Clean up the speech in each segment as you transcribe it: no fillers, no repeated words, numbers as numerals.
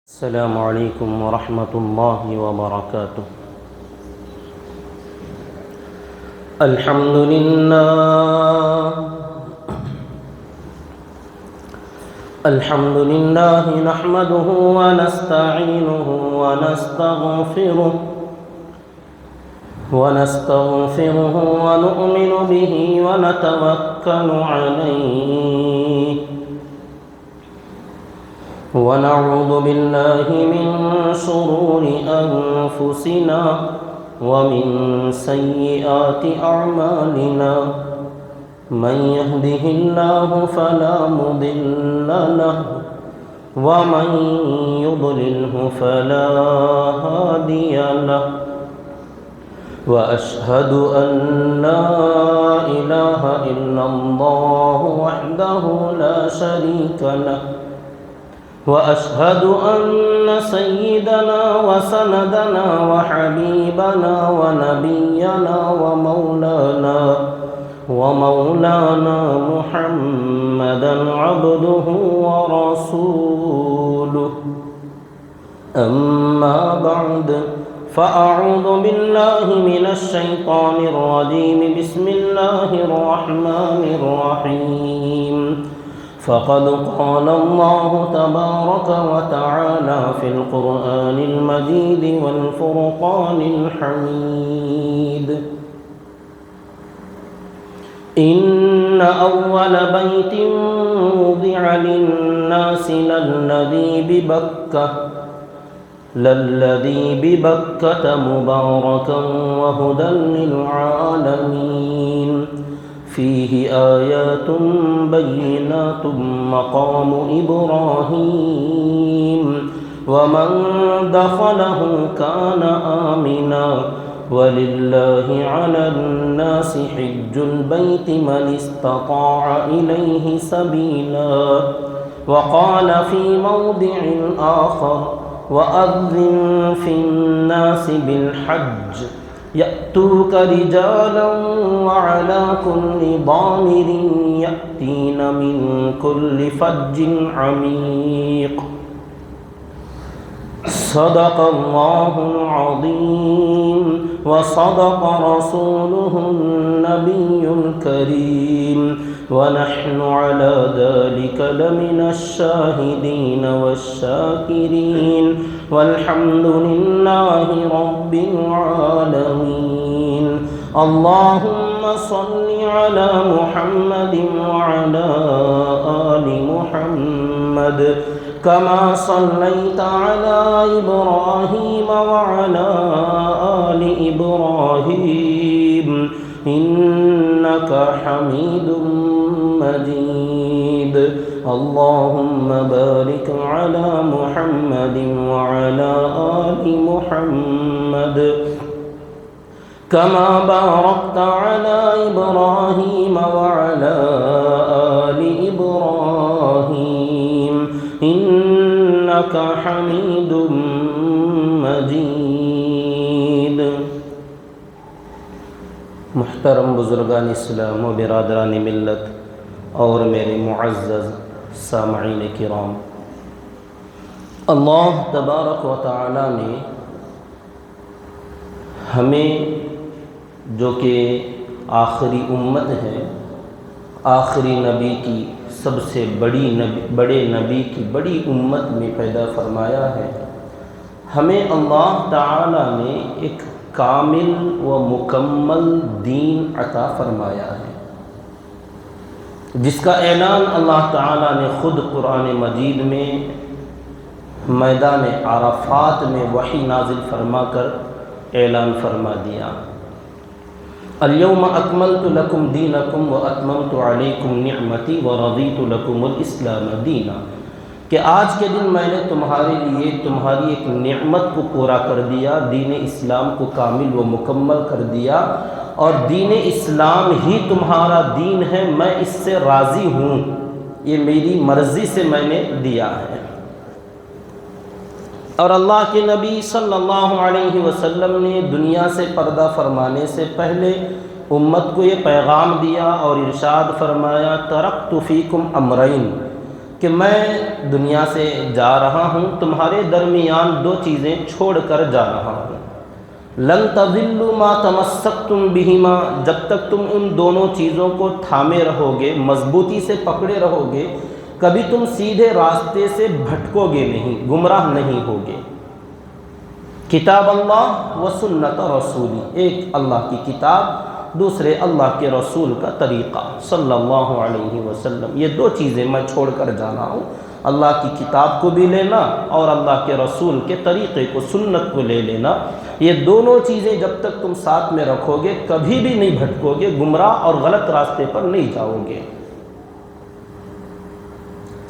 السلام عليكم ورحمة الله وبركاته. الحمد لله نحمده ونستعينه ونستغفره ونؤمن به ونتوكل عليه ونعوذ بالله من شرور أنفسنا ومن سيئات أعمالنا من يهده الله فلا مضل له ومن يضلله فلا هادي له وأشهد أن لا إله إلا الله وحده لا شريك له وأشهد أن سيدنا وسندنا وحبيبنا ونبينا ومولانا محمدا عبده ورسوله. أما بعد فأعوذ بالله من الشيطان الرجيم. بسم الله الرحمن الرحيم. فقد قال الله تبارك وتعالى في القرآن المجيد والفرقان الحميد: إن أول بيت وضع للناس للذي ببكة مباركا وهدى للعالمين فيه آيات بينات مقام إبراهيم ومن دخله كان آمنا ولله على الناس حج البيت من استطاع إليه سبيلا. وقال في موضع آخر: وأذن في الناس بالحج يأتوك رجالا وعلى كل ضامر يأتين من كل فج عميق. صدق الله العظيم وصدق رسوله النبي الكريم ونحن على ذلك لمن الشاهدين والشاكرين والحمد لله رب العالمين. اللهم صل على محمد وعلى آل محمد كما صليت على إبراهيم وعلى آل إبراهيم إنك حميد مجيد. اللهم بارك على محمد وعلى آل محمد كما باركت على إبراهيم وعلى آل إبراهيم إنك حميد مجيد. محترم بزرگان اسلام و برادران ملت اور میرے معزز سامعین کرام، اللہ تبارک و تعالی نے ہمیں جو کہ آخری امت ہے، آخری نبی کی سب سے بڑے نبی کی بڑی امت میں پیدا فرمایا ہے. ہمیں اللہ تعالی نے ایک کامل و مکمل دین عطا فرمایا ہے، جس کا اعلان اللہ تعالی نے خود قرآن مجید میں میدان عرفات میں وحی نازل فرما کر اعلان فرما دیا: اليوم اکملت لکم دینکم واتممت علیکم نعمتی ورضیت لکم الاسلام دینا، کہ آج کے دن میں نے تمہارے لیے تمہاری ایک نعمت کو پورا کر دیا، دین اسلام کو کامل و مکمل کر دیا، اور دین اسلام ہی تمہارا دین ہے، میں اس سے راضی ہوں، یہ میری مرضی سے میں نے دیا ہے. اور اللہ کے نبی صلی اللہ علیہ وسلم نے دنیا سے پردہ فرمانے سے پہلے امت کو یہ پیغام دیا اور ارشاد فرمایا: ترکت فیکم امرین، کہ میں دنیا سے جا رہا ہوں، تمہارے درمیان دو چیزیں چھوڑ کر جا رہا ہوں۔ لن تضلوا ما تمسکتم بہما، جب تک تم ان دونوں چیزوں کو تھامے رہو گے، مضبوطی سے پکڑے رہو گے، کبھی تم سیدھے راستے سے بھٹکو گے نہیں، گمراہ نہیں ہوگے۔ کتاب اللہ و سنت رسولی، ایک اللہ کی کتاب، دوسرے اللہ کے رسول کا طریقہ صلی اللہ علیہ وسلم، یہ دو چیزیں میں چھوڑ کر جانا ہوں، اللہ کی کتاب کو بھی لینا اور اللہ کے رسول کے طریقے کو، سنت کو لے لینا۔ یہ دونوں چیزیں جب تک تم ساتھ میں رکھو گے کبھی بھی نہیں بھٹکو گے، گمراہ اور غلط راستے پر نہیں جاؤ گے۔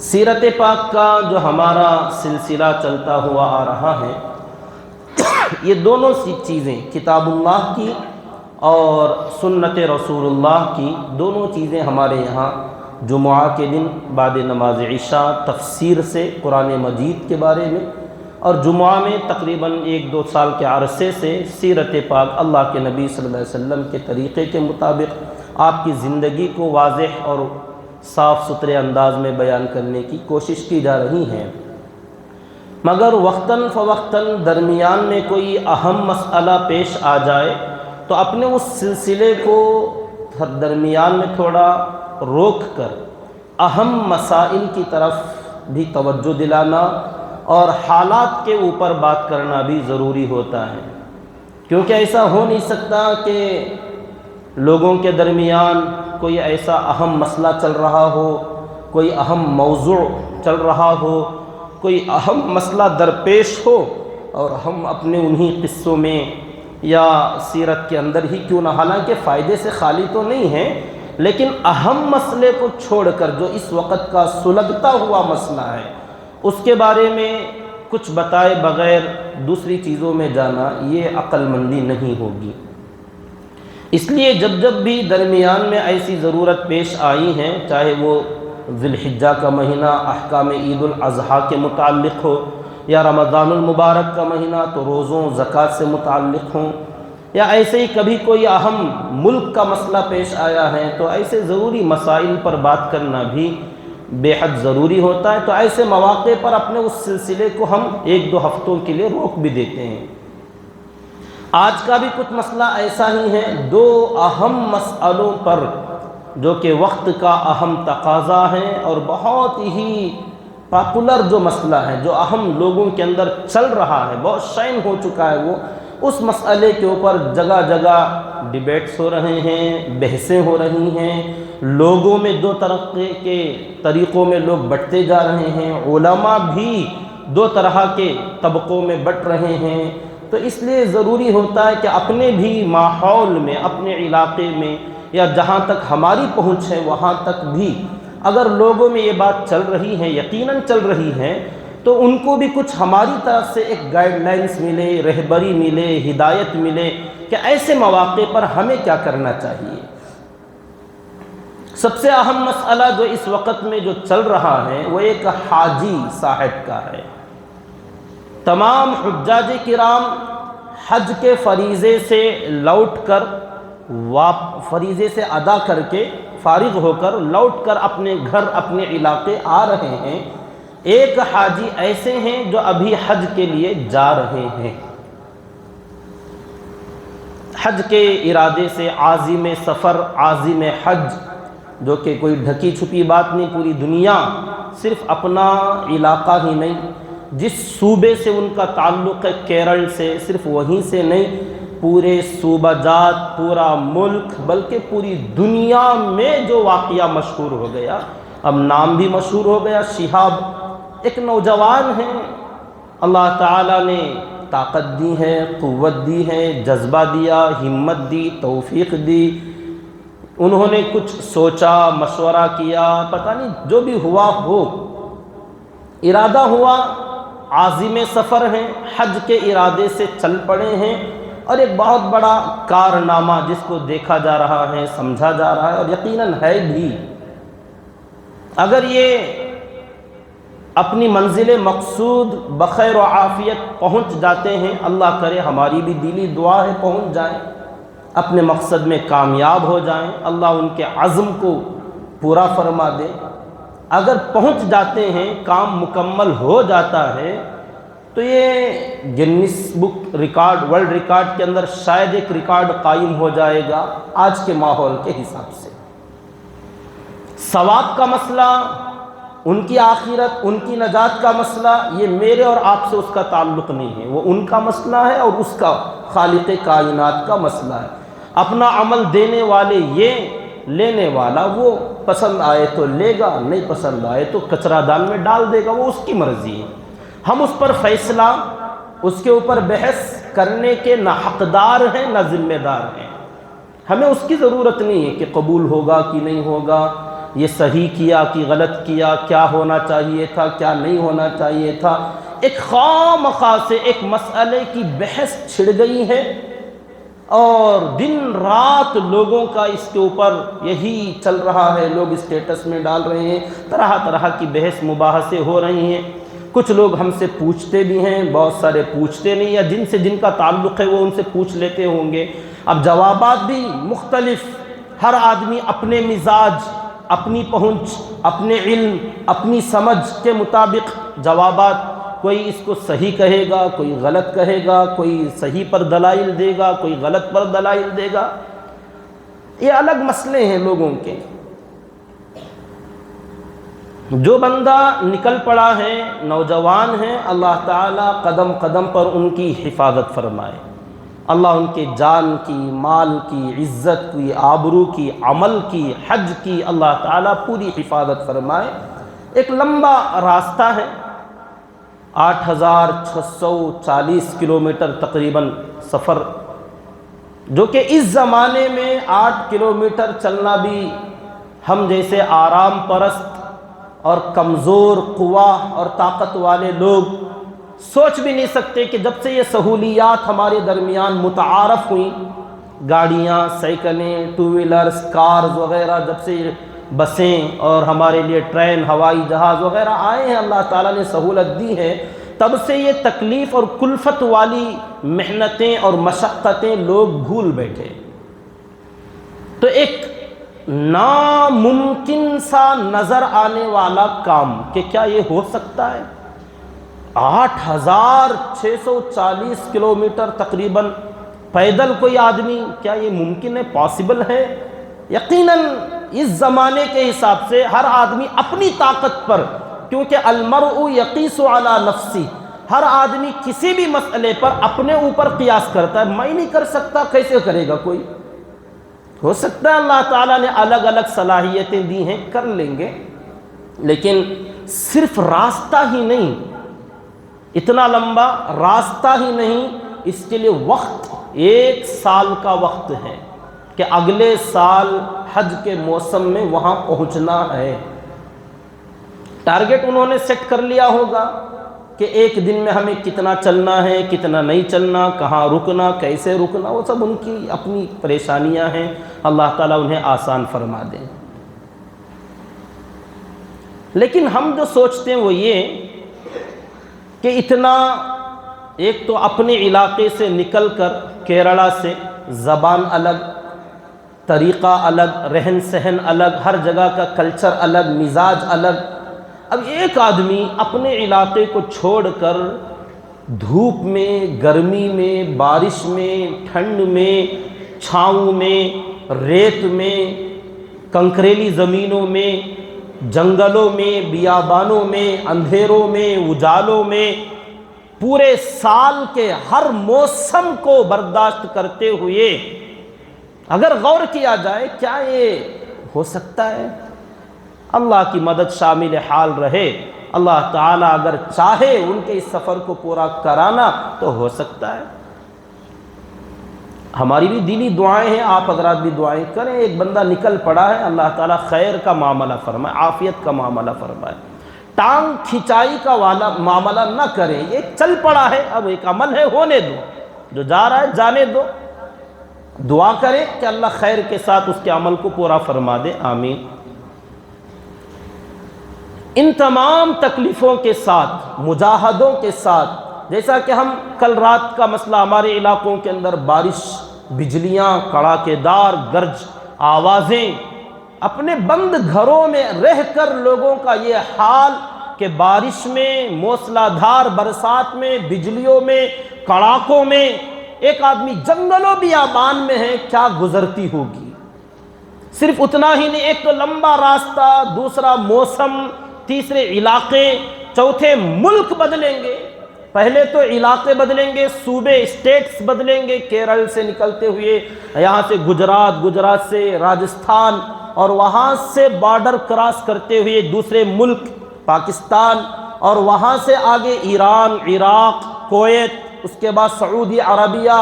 سیرت پاک کا جو ہمارا سلسلہ چلتا ہوا آ رہا ہے، یہ دونوں سی چیزیں، کتاب اللہ کی اور سنت رسول اللہ کی، دونوں چیزیں ہمارے یہاں جمعہ کے دن بعد نماز عشاء تفسیر سے قرآن مجید کے بارے میں، اور جمعہ میں تقریباً 1-2 سال کے عرصے سے سیرت پاک اللہ کے نبی صلی اللہ علیہ وسلم کے طریقے کے مطابق آپ کی زندگی کو واضح اور صاف ستھرے انداز میں بیان کرنے کی کوشش کی جا رہی ہے۔ مگر وقتاً فوقتاً درمیان میں کوئی اہم مسئلہ پیش آ جائے تو اپنے اس سلسلے کو درمیان میں تھوڑا روک کر اہم مسائل کی طرف بھی توجہ دلانا اور حالات کے اوپر بات کرنا بھی ضروری ہوتا ہے، کیونکہ ایسا ہو نہیں سکتا کہ لوگوں کے درمیان کوئی ایسا اہم مسئلہ چل رہا ہو، کوئی اہم موضوع چل رہا ہو، کوئی اہم مسئلہ درپیش ہو اور ہم اپنے انہی قصوں میں یا سیرت کے اندر ہی کیوں نہ، حالانکہ فائدے سے خالی تو نہیں ہیں، لیکن اہم مسئلے کو چھوڑ کر جو اس وقت کا سلگتا ہوا مسئلہ ہے اس کے بارے میں کچھ بتائے بغیر دوسری چیزوں میں جانا، یہ عقل مندی نہیں ہوگی۔ اس لیے جب جب بھی درمیان میں ایسی ضرورت پیش آئی ہیں، چاہے وہ ذی الحجہ کا مہینہ احکام عید الاضحیٰ کے متعلق ہو، یا رمضان المبارک کا مہینہ تو روزوں زکوٰۃ سے متعلق ہوں، یا ایسے ہی کبھی کوئی اہم ملک کا مسئلہ پیش آیا ہے تو ایسے ضروری مسائل پر بات کرنا بھی بے حد ضروری ہوتا ہے، تو ایسے مواقع پر اپنے اس سلسلے کو ہم 1-2 ہفتوں کے لیے روک بھی دیتے ہیں۔ آج کا بھی کچھ مسئلہ ایسا ہی ہے، 2 اہم مسئلوں پر جو کہ وقت کا اہم تقاضا ہے اور بہت ہی پاپولر جو مسئلہ ہے، جو اہم لوگوں کے اندر چل رہا ہے، بہت شائن ہو چکا ہے، وہ اس مسئلے کے اوپر جگہ جگہ ڈیبیٹس ہو رہے ہیں، بحثیں ہو رہی ہیں، لوگوں میں 2 طرح کے طریقوں میں لوگ بٹتے جا رہے ہیں، علماء بھی 2 طرح کے طبقوں میں بٹ رہے ہیں۔ تو اس لیے ضروری ہوتا ہے کہ اپنے بھی ماحول میں، اپنے علاقے میں، یا جہاں تک ہماری پہنچ ہے وہاں تک بھی اگر لوگوں میں یہ بات چل رہی ہے، یقیناً چل رہی ہے، تو ان کو بھی کچھ ہماری طرف سے ایک گائیڈ لائنز ملے، رہبری ملے، ہدایت ملے کہ ایسے مواقع پر ہمیں کیا کرنا چاہیے۔ سب سے اہم مسئلہ جو اس وقت میں جو چل رہا ہے وہ ایک حاجی صاحب کا ہے۔ تمام حجاج کرام حج کے فریضے سے لوٹ کر، فریضے سے ادا کر کے فارغ ہو کر لوٹ کر اپنے گھر، اپنے علاقے آ رہے ہیں۔ ایک حاجی ایسے ہیں جو ابھی حج کے لیے جا رہے ہیں، حج کے ارادے سے عازم سفر، عازم حج، جو کہ کوئی ڈھکی چھپی بات نہیں، پوری دنیا، صرف اپنا علاقہ ہی نہیں، جس صوبے سے ان کا تعلق ہے کیرل سے، صرف وہیں سے نہیں، پورے صوبہ جات، پورا ملک، بلکہ پوری دنیا میں جو واقعہ مشہور ہو گیا، اب نام بھی مشہور ہو گیا، شہاب ایک نوجوان ہیں، اللہ تعالیٰ نے طاقت دی ہے، قوت دی ہے، جذبہ دیا، ہمت دی، توفیق دی، انہوں نے کچھ سوچا، مشورہ کیا، پتہ نہیں جو بھی ہوا ہو، ارادہ ہوا، عازم سفر ہیں، حج کے ارادے سے چل پڑے ہیں، اور ایک بہت بڑا کارنامہ جس کو دیکھا جا رہا ہے، سمجھا جا رہا ہے، اور یقیناً ہے بھی۔ اگر یہ اپنی منزل مقصود بخیر و عافیت پہنچ جاتے ہیں، اللہ کرے ہماری بھی دلی دعا ہے پہنچ جائیں، اپنے مقصد میں کامیاب ہو جائیں، اللہ ان کے عزم کو پورا فرما دے، اگر پہنچ جاتے ہیں، کام مکمل ہو جاتا ہے، تو یہ گنیس بک ریکارڈ، ورلڈ ریکارڈ کے اندر شاید ایک ریکارڈ قائم ہو جائے گا آج کے ماحول کے حساب سے۔ ثواب کا مسئلہ، ان کی آخرت، ان کی نجات کا مسئلہ، یہ میرے اور آپ سے اس کا تعلق نہیں ہے، وہ ان کا مسئلہ ہے اور اس کا خالق کائنات کا مسئلہ ہے۔ اپنا عمل دینے والے یہ، لینے والا وہ، پسند آئے تو لے گا، نہیں پسند آئے تو کچرا دان میں ڈال دے گا، وہ اس کی مرضی ہے۔ ہم اس پر فیصلہ، اس کے اوپر بحث کرنے کے نہ حقدار ہیں نہ ذمہ دار ہیں۔ ہمیں اس کی ضرورت نہیں ہے کہ قبول ہوگا کہ نہیں ہوگا، یہ صحیح کیا کہ غلط کیا، کیا ہونا چاہیے تھا، کیا نہیں ہونا چاہیے تھا۔ ایک خواہ مخواہ سے ایک مسئلے کی بحث چھڑ گئی ہے، اور دن رات لوگوں کا اس کے اوپر یہی چل رہا ہے، لوگ اسٹیٹس میں ڈال رہے ہیں، طرح طرح کی بحث مباحثے ہو رہی ہیں۔ کچھ لوگ ہم سے پوچھتے بھی ہیں، بہت سارے پوچھتے نہیں، یا جن کا تعلق ہے وہ ان سے پوچھ لیتے ہوں گے۔ اب جوابات بھی مختلف، ہر آدمی اپنے مزاج، اپنی پہنچ، اپنے علم، اپنی سمجھ کے مطابق جوابات، کوئی اس کو صحیح کہے گا، کوئی غلط کہے گا، کوئی صحیح پر دلائل دے گا، کوئی غلط پر دلائل دے گا۔ یہ الگ مسئلے ہیں لوگوں کے۔ جو بندہ نکل پڑا ہے، نوجوان ہیں، اللہ تعالیٰ قدم قدم پر ان کی حفاظت فرمائے۔ اللہ ان کے جان کی، مال کی، عزت کی، آبرو کی، عمل کی، حج کی اللہ تعالیٰ پوری حفاظت فرمائے۔ ایک لمبا راستہ ہے، 8640 کلومیٹر تقریباً سفر، جو کہ اس زمانے میں 8 کلومیٹر چلنا بھی ہم جیسے آرام پرست اور کمزور قوا اور طاقت والے لوگ سوچ بھی نہیں سکتے کہ جب سے یہ سہولیات ہمارے درمیان متعارف ہوئیں، گاڑیاں، سائیکلیں، ٹو ویلرز، کارز وغیرہ، جب سے بسیں اور ہمارے لیے ٹرین، ہوائی جہاز وغیرہ آئے ہیں، اللہ تعالیٰ نے سہولت دی ہے، تب سے یہ تکلیف اور کلفت والی محنتیں اور مشقتیں لوگ بھول بیٹھے۔ تو ایک ناممکن سا نظر آنے والا کام کہ کیا یہ ہو سکتا ہے؟ 8640 کلومیٹر تقریباً پیدل کوئی آدمی، کیا یہ ممکن ہے، پاسبل ہے؟ یقیناً اس زمانے کے حساب سے ہر آدمی اپنی طاقت پر، کیونکہ المرء یقیس علی نفسی، ہر آدمی کسی بھی مسئلے پر اپنے اوپر قیاس کرتا ہے۔ میں نہیں کر سکتا، کیسے کرے گا کوئی؟ ہو سکتا ہے اللہ تعالیٰ نے الگ الگ صلاحیتیں دی ہیں، کر لیں گے، لیکن صرف راستہ ہی نہیں، اتنا لمبا راستہ ہی نہیں، اس کے لیے وقت 1 سال کا وقت ہے کہ اگلے سال حج کے موسم میں وہاں پہنچنا ہے۔ ٹارگٹ انہوں نے سیٹ کر لیا ہوگا کہ ایک دن میں ہمیں کتنا چلنا ہے، کتنا نہیں چلنا، کہاں رکنا، کیسے رکنا، وہ سب ان کی اپنی پریشانیاں ہیں، اللہ تعالیٰ انہیں آسان فرما دیں۔ لیکن ہم جو سوچتے ہیں وہ یہ کہ اتنا، ایک تو اپنے علاقے سے نکل کر، کیرلا سے، زبان الگ، طریقہ الگ، رہن سہن الگ، ہر جگہ کا کلچر الگ، مزاج الگ۔ اب ایک آدمی اپنے علاقے کو چھوڑ کر دھوپ میں، گرمی میں، بارش میں، ٹھنڈ میں، چھاؤں میں، ریت میں، کنکریلی زمینوں میں، جنگلوں میں، بیابانوں میں، اندھیروں میں، اجالوں میں، پورے سال کے ہر موسم کو برداشت کرتے ہوئے اگر غور کیا جائے، کیا یہ ہو سکتا ہے؟ اللہ کی مدد شامل حال رہے، اللہ تعالیٰ اگر چاہے ان کے اس سفر کو پورا کرانا تو ہو سکتا ہے۔ ہماری بھی دینی دعائیں ہیں، آپ حضرات بھی دعائیں کریں۔ ایک بندہ نکل پڑا ہے، اللہ تعالیٰ خیر کا معاملہ فرمائے، عافیت کا معاملہ فرمائے، ٹانگ کھچائی کا والا معاملہ نہ کریں۔ یہ چل پڑا ہے، اب ایک عمل ہے، ہونے دو، جو جا رہا ہے جانے دو، دعا کریں کہ اللہ خیر کے ساتھ اس کے عمل کو پورا فرما دے، آمین۔ ان تمام تکلیفوں کے ساتھ، مجاہدوں کے ساتھ، جیسا کہ ہم کل رات کا مسئلہ، ہمارے علاقوں کے اندر بارش، بجلیاں، کڑاکے دار گرج آوازیں، اپنے بند گھروں میں رہ کر لوگوں کا یہ حال کہ بارش میں، موسلا دھار برسات میں، بجلیوں میں، کڑاکوں میں، ایک آدمی جنگلوں بیابان میں ہے، کیا گزرتی ہوگی۔ صرف اتنا ہی نہیں، ایک تو لمبا راستہ، دوسرا موسم، تیسرے علاقے، چوتھے ملک بدلیں گے۔ پہلے تو علاقے بدلیں گے، صوبے، اسٹیٹس بدلیں گے، کیرل سے نکلتے ہوئے یہاں سے گجرات، گجرات سے راجستھان، اور وہاں سے بارڈر کراس کرتے ہوئے دوسرے ملک پاکستان، اور وہاں سے آگے ایران، عراق، کویت، اس کے بعد سعودی عربیہ۔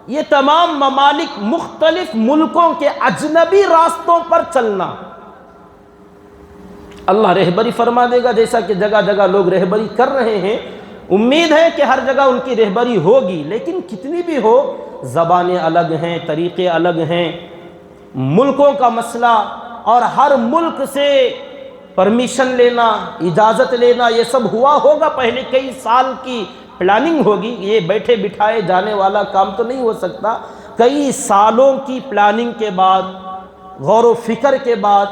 یہ تمام ممالک مختلف ملکوں کے اجنبی راستوں پر چلنا، اللہ رہبری فرما دے گا، جیسا کہ جگہ جگہ لوگ رہبری کر رہے ہیں۔ امید ہے کہ ہر جگہ ان کی رہبری ہوگی، لیکن کتنی بھی ہو، زبانیں الگ ہیں، طریقے الگ ہیں، ملکوں کا مسئلہ، اور ہر ملک سے پرمیشن لینا، اجازت لینا، یہ سب ہوا ہوگا، پہلے کئی سال کی پلاننگ ہوگی، یہ بیٹھے بٹھائے جانے والا کام تو نہیں ہو سکتا۔ کئی سالوں کی پلاننگ کے بعد، غور و فکر کے بعد،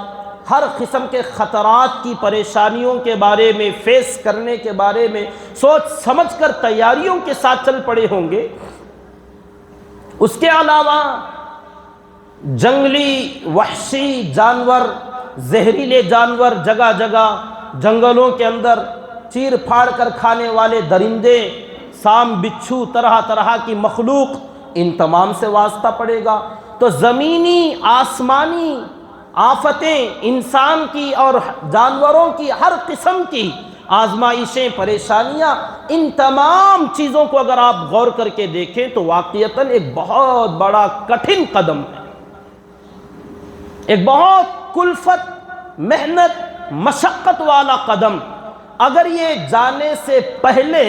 ہر قسم کے خطرات کی پریشانیوں کے بارے میں فیس کرنے کے بارے میں سوچ سمجھ کر تیاریوں کے ساتھ چل پڑے ہوں گے۔ اس کے علاوہ جنگلی وحشی جانور، زہریلے جانور، جگہ جگہ جنگلوں کے اندر چیر پھاڑ کر کھانے والے درندے، سام بچھو، طرح طرح کی مخلوق، ان تمام سے واسطہ پڑے گا۔ تو زمینی، آسمانی آفتیں، انسان کی اور جانوروں کی ہر قسم کی آزمائشیں، پریشانیاں، ان تمام چیزوں کو اگر آپ غور کر کے دیکھیں تو واقعتاً ایک بہت بڑا کٹھن قدم ہے، ایک بہت کلفت، محنت، مشقت والا قدم۔ اگر یہ جانے سے پہلے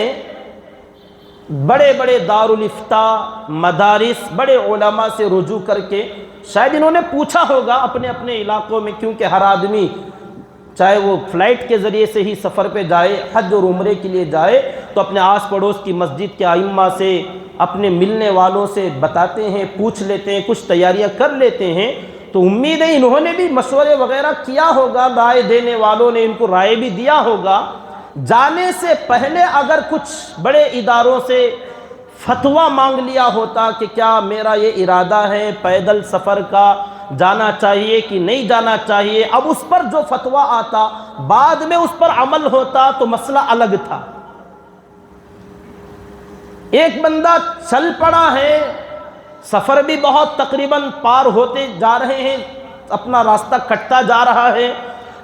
بڑے بڑے دارالافتاء، مدارس، بڑے علماء سے رجوع کر کے شاید انہوں نے پوچھا ہوگا اپنے اپنے علاقوں میں، کیونکہ ہر آدمی چاہے وہ فلائٹ کے ذریعے سے ہی سفر پہ جائے، حج اور عمرے کے لیے جائے، تو اپنے آس پڑوس کی مسجد کے ائمہ سے، اپنے ملنے والوں سے بتاتے ہیں، پوچھ لیتے ہیں، کچھ تیاریاں کر لیتے ہیں۔ تو امید ہے انہوں نے بھی مشورے وغیرہ کیا ہوگا، رائے دینے والوں نے ان کو رائے بھی دیا ہوگا۔ جانے سے پہلے اگر کچھ بڑے اداروں سے فتویٰ مانگ لیا ہوتا کہ کیا میرا یہ ارادہ ہے پیدل سفر کا، جانا چاہیے کہ نہیں جانا چاہیے، اب اس پر جو فتویٰ آتا، بعد میں اس پر عمل ہوتا تو مسئلہ الگ تھا۔ ایک بندہ چل پڑا ہے، سفر بھی بہت تقریباً پار ہوتے جا رہے ہیں، اپنا راستہ کٹتا جا رہا ہے،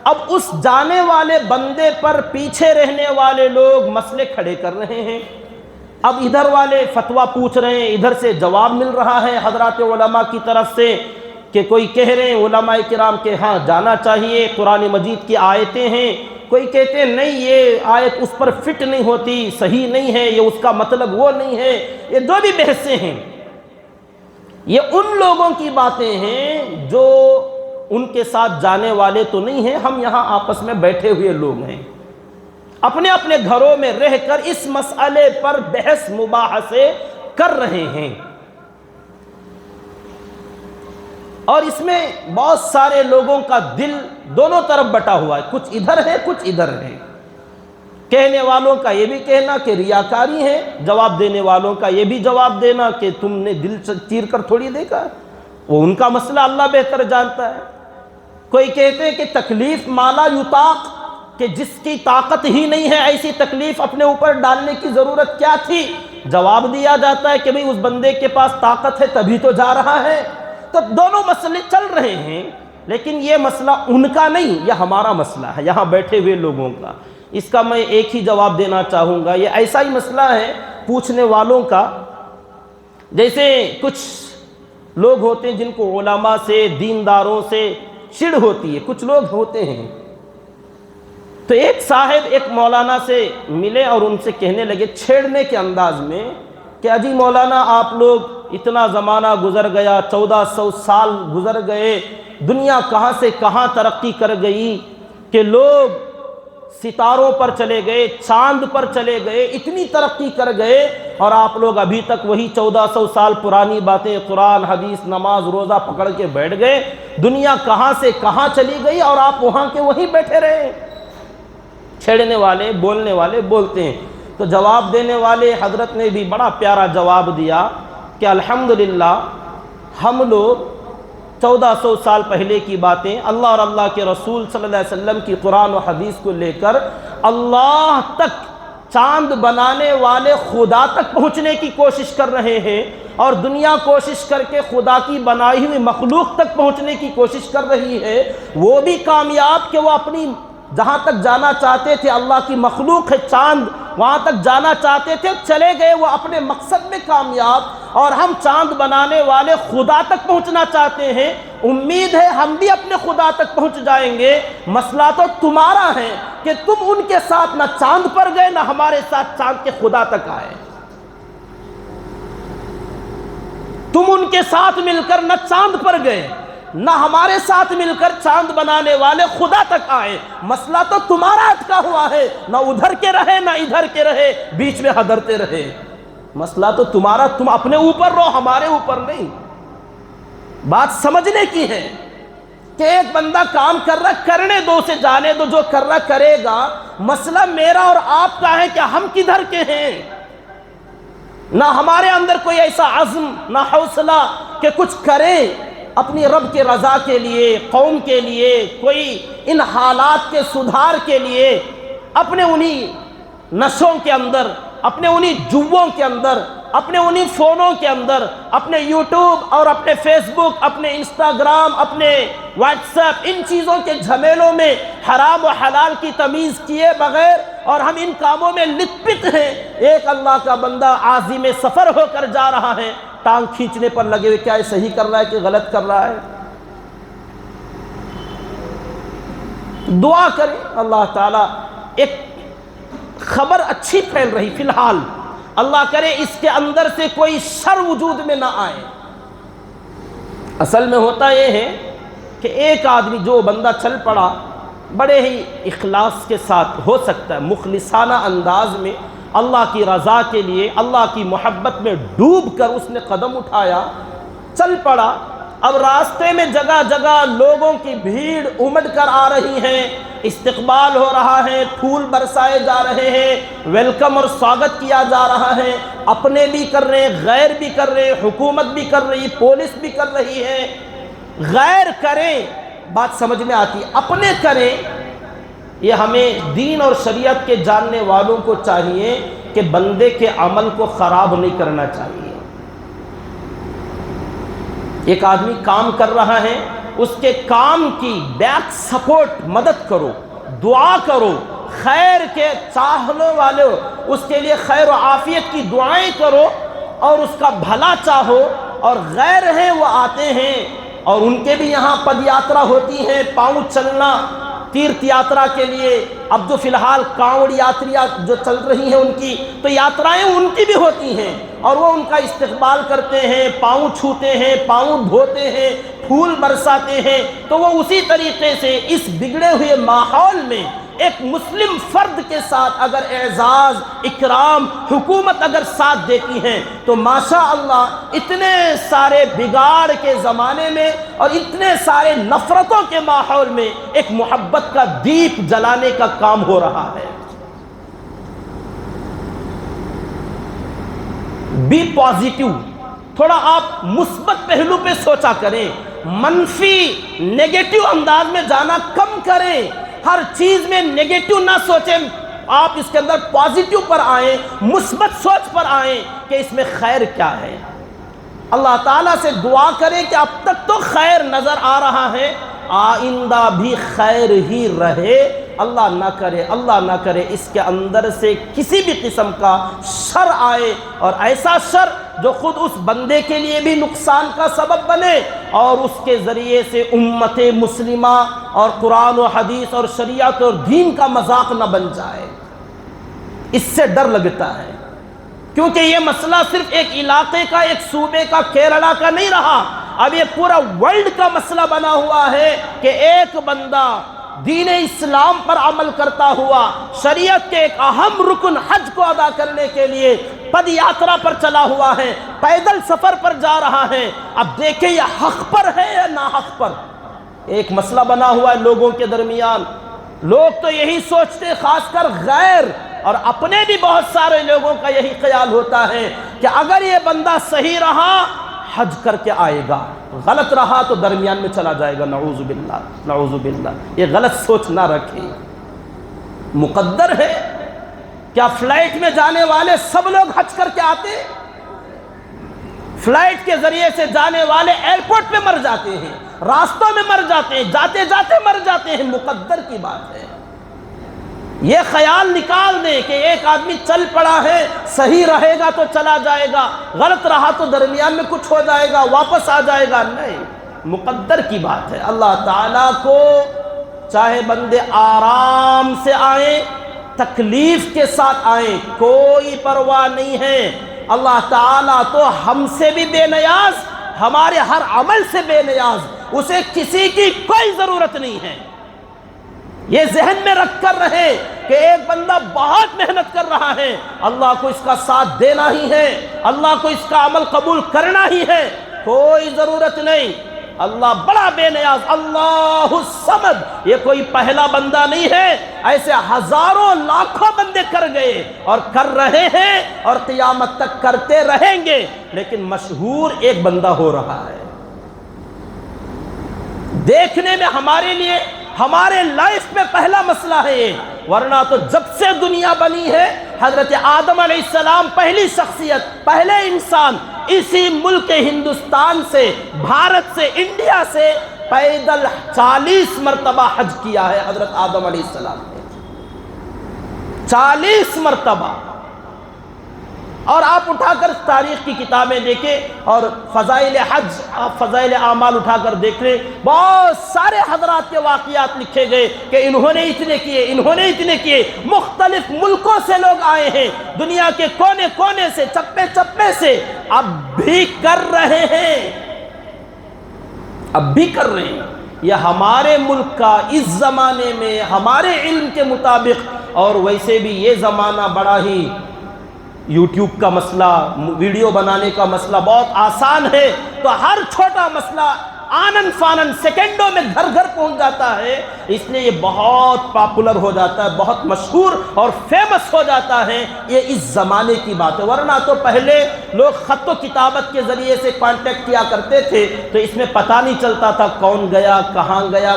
اب اس جانے والے بندے پر پیچھے رہنے والے لوگ مسئلے کھڑے کر رہے ہیں۔ اب ادھر والے فتویٰ پوچھ رہے ہیں، ادھر سے جواب مل رہا ہے حضرات علماء کی طرف سے کہ کوئی کہہ رہے ہیں علماء کرام کہ ہاں جانا چاہیے، قرآن مجید کی آیتیں ہیں، کوئی کہتے ہیں نہیں یہ آیت اس پر فٹ نہیں ہوتی، صحیح نہیں ہے، یہ اس کا مطلب وہ نہیں ہے۔ یہ جو بھی بحثیں ہیں، یہ ان لوگوں کی باتیں ہیں جو ان کے ساتھ جانے والے تو نہیں ہیں، ہم یہاں آپس میں بیٹھے ہوئے لوگ ہیں، اپنے اپنے گھروں میں رہ کر اس مسئلے پر بحث مباحثے کر رہے ہیں۔ اور اس میں بہت سارے لوگوں کا دل دونوں طرف بٹا ہوا ہے، کچھ ادھر ہے، کچھ ادھر ہے۔ کہنے والوں کا یہ بھی کہنا کہ ریاکاری ہے، جواب دینے والوں کا یہ بھی جواب دینا کہ تم نے دل چیر کر تھوڑی دیکھا، وہ ان کا مسئلہ اللہ بہتر جانتا ہے۔ کوئی کہتے ہیں کہ تکلیف مالا یطاق، کہ جس کی طاقت ہی نہیں ہے ایسی تکلیف اپنے اوپر ڈالنے کی ضرورت کیا تھی۔ جواب دیا جاتا ہے کہ بھئی اس بندے کے پاس طاقت ہے تبھی تو جا رہا ہے۔ تو دونوں مسئلے چل رہے ہیں، لیکن یہ مسئلہ ان کا نہیں، یہ ہمارا مسئلہ ہے یہاں بیٹھے ہوئے لوگوں کا۔ اس کا میں ایک ہی جواب دینا چاہوں گا، یہ ایسا ہی مسئلہ ہے پوچھنے والوں کا، جیسے کچھ لوگ ہوتے ہیں جن کو علماء سے، دینداروں سے چڑ ہوتی ہے، کچھ لوگ ہوتے ہیں۔ تو ایک صاحب ایک مولانا سے ملے اور ان سے کہنے لگے چھیڑنے کے انداز میں کہ اجی مولانا آپ لوگ اتنا زمانہ گزر گیا، 1400 سال گزر گئے، دنیا کہاں سے کہاں ترقی کر گئی کہ لوگ ستاروں پر چلے گئے، چاند پر چلے گئے، اتنی ترقی کر گئے، اور آپ لوگ ابھی تک وہی 1400 سال پرانی باتیں، قرآن حدیث نماز روزہ پکڑ کے بیٹھ گئے۔ دنیا کہاں سے کہاں چلی گئی اور آپ وہاں کے وہیں بیٹھے رہے۔ چھیڑنے والے، بولنے والے بولتے ہیں۔ تو جواب دینے والے حضرت نے بھی بڑا پیارا جواب دیا کہ الحمدللہ ہم لوگ 1400 سال پہلے کی باتیں، اللہ اور اللہ کے رسول صلی اللہ علیہ وسلم کی قرآن و حدیث کو لے کر اللہ تک، چاند بنانے والے خدا تک پہنچنے کی کوشش کر رہے ہیں، اور دنیا کوشش کر کے خدا کی بنائی ہوئی مخلوق تک پہنچنے کی کوشش کر رہی ہے۔ وہ بھی کامیاب کہ وہ اپنی جہاں تک جانا چاہتے تھے، اللہ کی مخلوق ہے چاند، وہاں تک جانا چاہتے تھے، چلے گئے، وہ اپنے مقصد میں کامیاب، اور ہم چاند بنانے والے خدا تک پہنچنا چاہتے ہیں۔ امید ہے ہم بھی اپنے خدا تک پہنچ جائیں گے۔ مسئلہ تو تمہارا ہے کہ تم ان کے ساتھ نہ چاند پر گئے، نہ ہمارے ساتھ چاند کے خدا تک آئے۔ تم ان کے ساتھ مل کر نہ چاند پر گئے، نہ ہمارے ساتھ مل کر چاند بنانے والے خدا تک آئے۔ مسئلہ تو تمہارا اٹکا ہوا ہے، نہ ادھر کے رہے نہ ادھر کے رہے، بیچ میں حدرتے رہے۔ مسئلہ تو تمہارا، تم اپنے اوپر رہو، ہمارے اوپر نہیں۔ بات سمجھنے کی ہے کہ ایک بندہ کام کر رہا، کرنے دو، اسے جانے دو، جو کر رہا کرے گا۔ مسئلہ میرا اور آپ کا ہے کہ ہم کدھر کے ہیں۔ نہ ہمارے اندر کوئی ایسا عزم، نہ حوصلہ کہ کچھ کریں اپنی رب کے رضا کے لیے، قوم کے لیے، کوئی ان حالات کے سدھار کے لیے، اپنے انہی نشوں کے اندر، اپنے انہی جووں کے اندر، اپنے انہی فونوں کے اندر، اپنے یوٹیوب اور اپنے فیس بک، اپنے انسٹاگرام، اپنے واٹس ایپ، ان چیزوں کے جھمیلوں میں حرام و حلال کی تمیز کیے بغیر، اور ہم ان کاموں میں لت پت ہیں۔ ایک اللہ کا بندہ عازم سفر ہو کر جا رہا ہے، ٹانگ کھینچنے پر لگے ہوئے، کیا یہ صحیح کر رہا ہے کہ غلط کر رہا ہے؟ دعا کریں اللہ تعالیٰ، ایک خبر اچھی پھیل رہی فی الحال، اللہ کرے اس کے اندر سے کوئی شر وجود میں نہ آئے۔ اصل میں ہوتا یہ ہے کہ ایک آدمی، جو بندہ چل پڑا بڑے ہی اخلاص کے ساتھ، ہو سکتا ہے مخلصانہ انداز میں، اللہ کی رضا کے لیے، اللہ کی محبت میں ڈوب کر اس نے قدم اٹھایا، چل پڑا۔ اب راستے میں جگہ جگہ لوگوں کی بھیڑ امڑ کر آ رہی ہے، استقبال ہو رہا ہے، پھول برسائے جا رہے ہیں، ویلکم اور سواگت کیا جا رہا ہے، اپنے بھی کر رہے ہیں، غیر بھی کر رہے ہیں، حکومت بھی کر رہی ہے، پولیس بھی کر رہی ہے۔ غیر کریں، بات سمجھ میں آتی، اپنے کریں، یہ ہمیں دین اور شریعت کے جاننے والوں کو چاہیے کہ بندے کے عمل کو خراب نہیں کرنا چاہیے۔ ایک آدمی کام کر رہا ہے، اس کے کام کی بیک سپورٹ، مدد کرو، دعا کرو، خیر کے چاہنے والے ہو، اس کے لیے خیر و عافیت کی دعائیں کرو اور اس کا بھلا چاہو۔ اور غیر ہیں وہ آتے ہیں، اور ان کے بھی یہاں پد یاترا ہوتی ہے، پاؤں چلنا تیرتھ یاترا کے لیے۔ اب جو فی الحال کانوڑ یاتریاں جو چل رہی ہیں، ان کی تو یاترائیں ان کی بھی ہوتی ہیں، اور وہ ان کا استقبال کرتے ہیں، پاؤں چھوتے ہیں، پاؤں دھوتے ہیں، پھول برساتے ہیں۔ تو وہ اسی طریقے سے اس بگڑے ہوئے ماحول میں ایک مسلم فرد کے ساتھ اگر اعزاز، اکرام، حکومت اگر ساتھ دیتی ہیں، تو ماشاءاللہ اتنے سارے بگاڑ کے زمانے میں اور اتنے سارے نفرتوں کے ماحول میں ایک محبت کا دیپ جلانے کا کام ہو رہا ہے۔ بی پازیٹیو، تھوڑا آپ مثبت پہلو پہ سوچا کریں، منفی نیگیٹو انداز میں جانا کم کریں۔ ہر چیز میں نیگیٹو نہ سوچیں، آپ اس کے اندر پازیٹیو پر آئیں، مثبت سوچ پر آئیں کہ اس میں خیر کیا ہے۔ اللہ تعالیٰ سے دعا کریں کہ اب تک تو خیر نظر آ رہا ہے، آئندہ بھی خیر ہی رہے۔ اللہ نہ کرے اس کے اندر سے کسی بھی قسم کا شر آئے، اور ایسا شر جو خود اس بندے کے لیے بھی نقصان کا سبب بنے، اور اس کے ذریعے سے امت مسلمہ اور قرآن و حدیث اور شریعت اور دین کا مذاق نہ بن جائے۔ اس سے ڈر لگتا ہے، کیونکہ یہ مسئلہ صرف ایک علاقے کا، ایک صوبے کا، کیرلا کا نہیں رہا، اب یہ پورا ورلڈ کا مسئلہ بنا ہوا ہے کہ ایک بندہ دین اسلام پر عمل کرتا ہوا شریعت کے ایک اہم رکن حج کو ادا کرنے کے لیے پد یاترا پر چلا ہوا ہے، پیدل سفر پر جا رہا ہے۔ اب دیکھیں یہ حق پر ہے یا ناحق پر؟ ایک مسئلہ بنا ہوا ہے لوگوں کے درمیان۔ لوگ تو یہی سوچتے، خاص کر غیر اور اپنے بھی بہت سارے لوگوں کا یہی خیال ہوتا ہے کہ اگر یہ بندہ صحیح رہا حج کر کے آئے گا، غلط رہا تو درمیان میں چلا جائے گا۔ نعوذ باللہ، نعوذ باللہ، یہ غلط سوچ نہ رکھیں۔ مقدر ہے، کیا فلائٹ میں جانے والے سب لوگ حج کر کے آتے؟ فلائٹ کے ذریعے سے جانے والے ایئرپورٹ پہ مر جاتے ہیں، راستوں میں مر جاتے ہیں، جاتے جاتے مر جاتے ہیں۔ مقدر کی بات ہے۔ یہ خیال نکال دیں کہ ایک آدمی چل پڑا ہے، صحیح رہے گا تو چلا جائے گا، غلط رہا تو درمیان میں کچھ ہو جائے گا، واپس آ جائے گا۔ نہیں، مقدر کی بات ہے۔ اللہ تعالیٰ کو چاہے بندے آرام سے آئیں، تکلیف کے ساتھ آئیں، کوئی پرواہ نہیں ہے۔ اللہ تعالیٰ تو ہم سے بھی بے نیاز، ہمارے ہر عمل سے بے نیاز، اسے کسی کی کوئی ضرورت نہیں ہے۔ یہ ذہن میں رکھ کر رہے کہ ایک بندہ بہت محنت کر رہا ہے، اللہ کو اس کا ساتھ دینا ہی ہے، اللہ کو اس کا عمل قبول کرنا ہی ہے، کوئی ضرورت نہیں۔ اللہ بڑا بے نیاز، اللہ الصمد، یہ کوئی پہلا بندہ نہیں ہے، ایسے ہزاروں لاکھوں بندے کر گئے اور کر رہے ہیں اور قیامت تک کرتے رہیں گے، لیکن مشہور ایک بندہ ہو رہا ہے۔ دیکھنے میں ہمارے لیے، ہمارے لائف میں پہلا مسئلہ ہے یہ، ورنہ تو جب سے دنیا بنی ہے حضرت آدم علیہ السلام پہلی شخصیت، پہلے انسان، اسی ملک ہندوستان سے، بھارت سے، انڈیا سے پیدل 40 مرتبہ حج کیا ہے حضرت آدم علیہ السلام نے، 40 مرتبہ۔ اور آپ اٹھا کر تاریخ کی کتابیں دیکھیں اور فضائل حج، فضائل اعمال اٹھا کر دیکھ لیں، بہت سارے حضرات کے واقعات لکھے گئے کہ انہوں نے اتنے کیے، انہوں نے اتنے کیے۔ مختلف ملکوں سے لوگ آئے ہیں، دنیا کے کونے کونے سے، چپے چپے سے، اب بھی کر رہے ہیں، اب بھی کر رہے ہیں۔ یہ ہمارے ملک کا اس زمانے میں ہمارے علم کے مطابق، اور ویسے بھی یہ زمانہ بڑا ہی، یوٹیوب کا مسئلہ، ویڈیو بنانے کا مسئلہ بہت آسان ہے، تو ہر چھوٹا مسئلہ آنن فانن سیکنڈوں میں گھر گھر پہنچ جاتا ہے، اس لیے یہ بہت پاپولر ہو جاتا ہے، بہت مشہور اور فیمس ہو جاتا ہے۔ یہ اس زمانے کی بات ہے، ورنہ تو پہلے لوگ خط و کتابت کے ذریعے سے کانٹیکٹ کیا کرتے تھے، تو اس میں پتہ نہیں چلتا تھا کون گیا، کہاں گیا،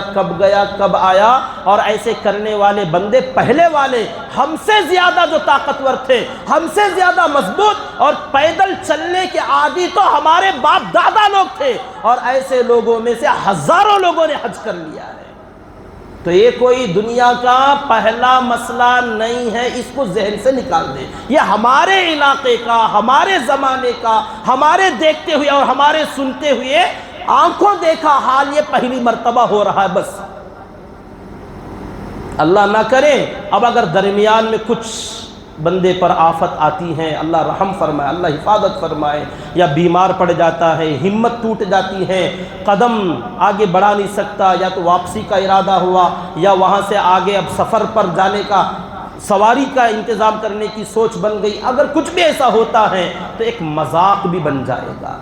کب آیا، اور ایسے کرنے والے بندے پہلے والے ہم سے زیادہ جو طاقتور تھے، ہم سے زیادہ مضبوط اور پیدل چلنے کے عادی تو ہمارے باپ دادا لوگ تھے، اور ایسے لوگوں میں سے ہزاروں لوگوں نے حج کر لیا ہے۔ تو یہ کوئی دنیا کا پہلا مسئلہ نہیں ہے، اس کو ذہن سے نکال دیں۔ یہ ہمارے علاقے کا، ہمارے زمانے کا، ہمارے دیکھتے ہوئے اور ہمارے سنتے ہوئے آنکھوں دیکھا حال یہ پہلی مرتبہ ہو رہا ہے بس۔ اللہ نہ کرے اب اگر درمیان میں کچھ بندے پر آفت آتی ہیں، اللہ رحم فرمائے، اللہ حفاظت فرمائے، یا بیمار پڑ جاتا ہے، ہمت ٹوٹ جاتی ہے، قدم آگے بڑھا نہیں سکتا، یا تو واپسی کا ارادہ ہوا، یا وہاں سے آگے اب سفر پر جانے کا، سواری کا انتظام کرنے کی سوچ بن گئی، اگر کچھ بھی ایسا ہوتا ہے تو ایک مذاق بھی بن جائے گا۔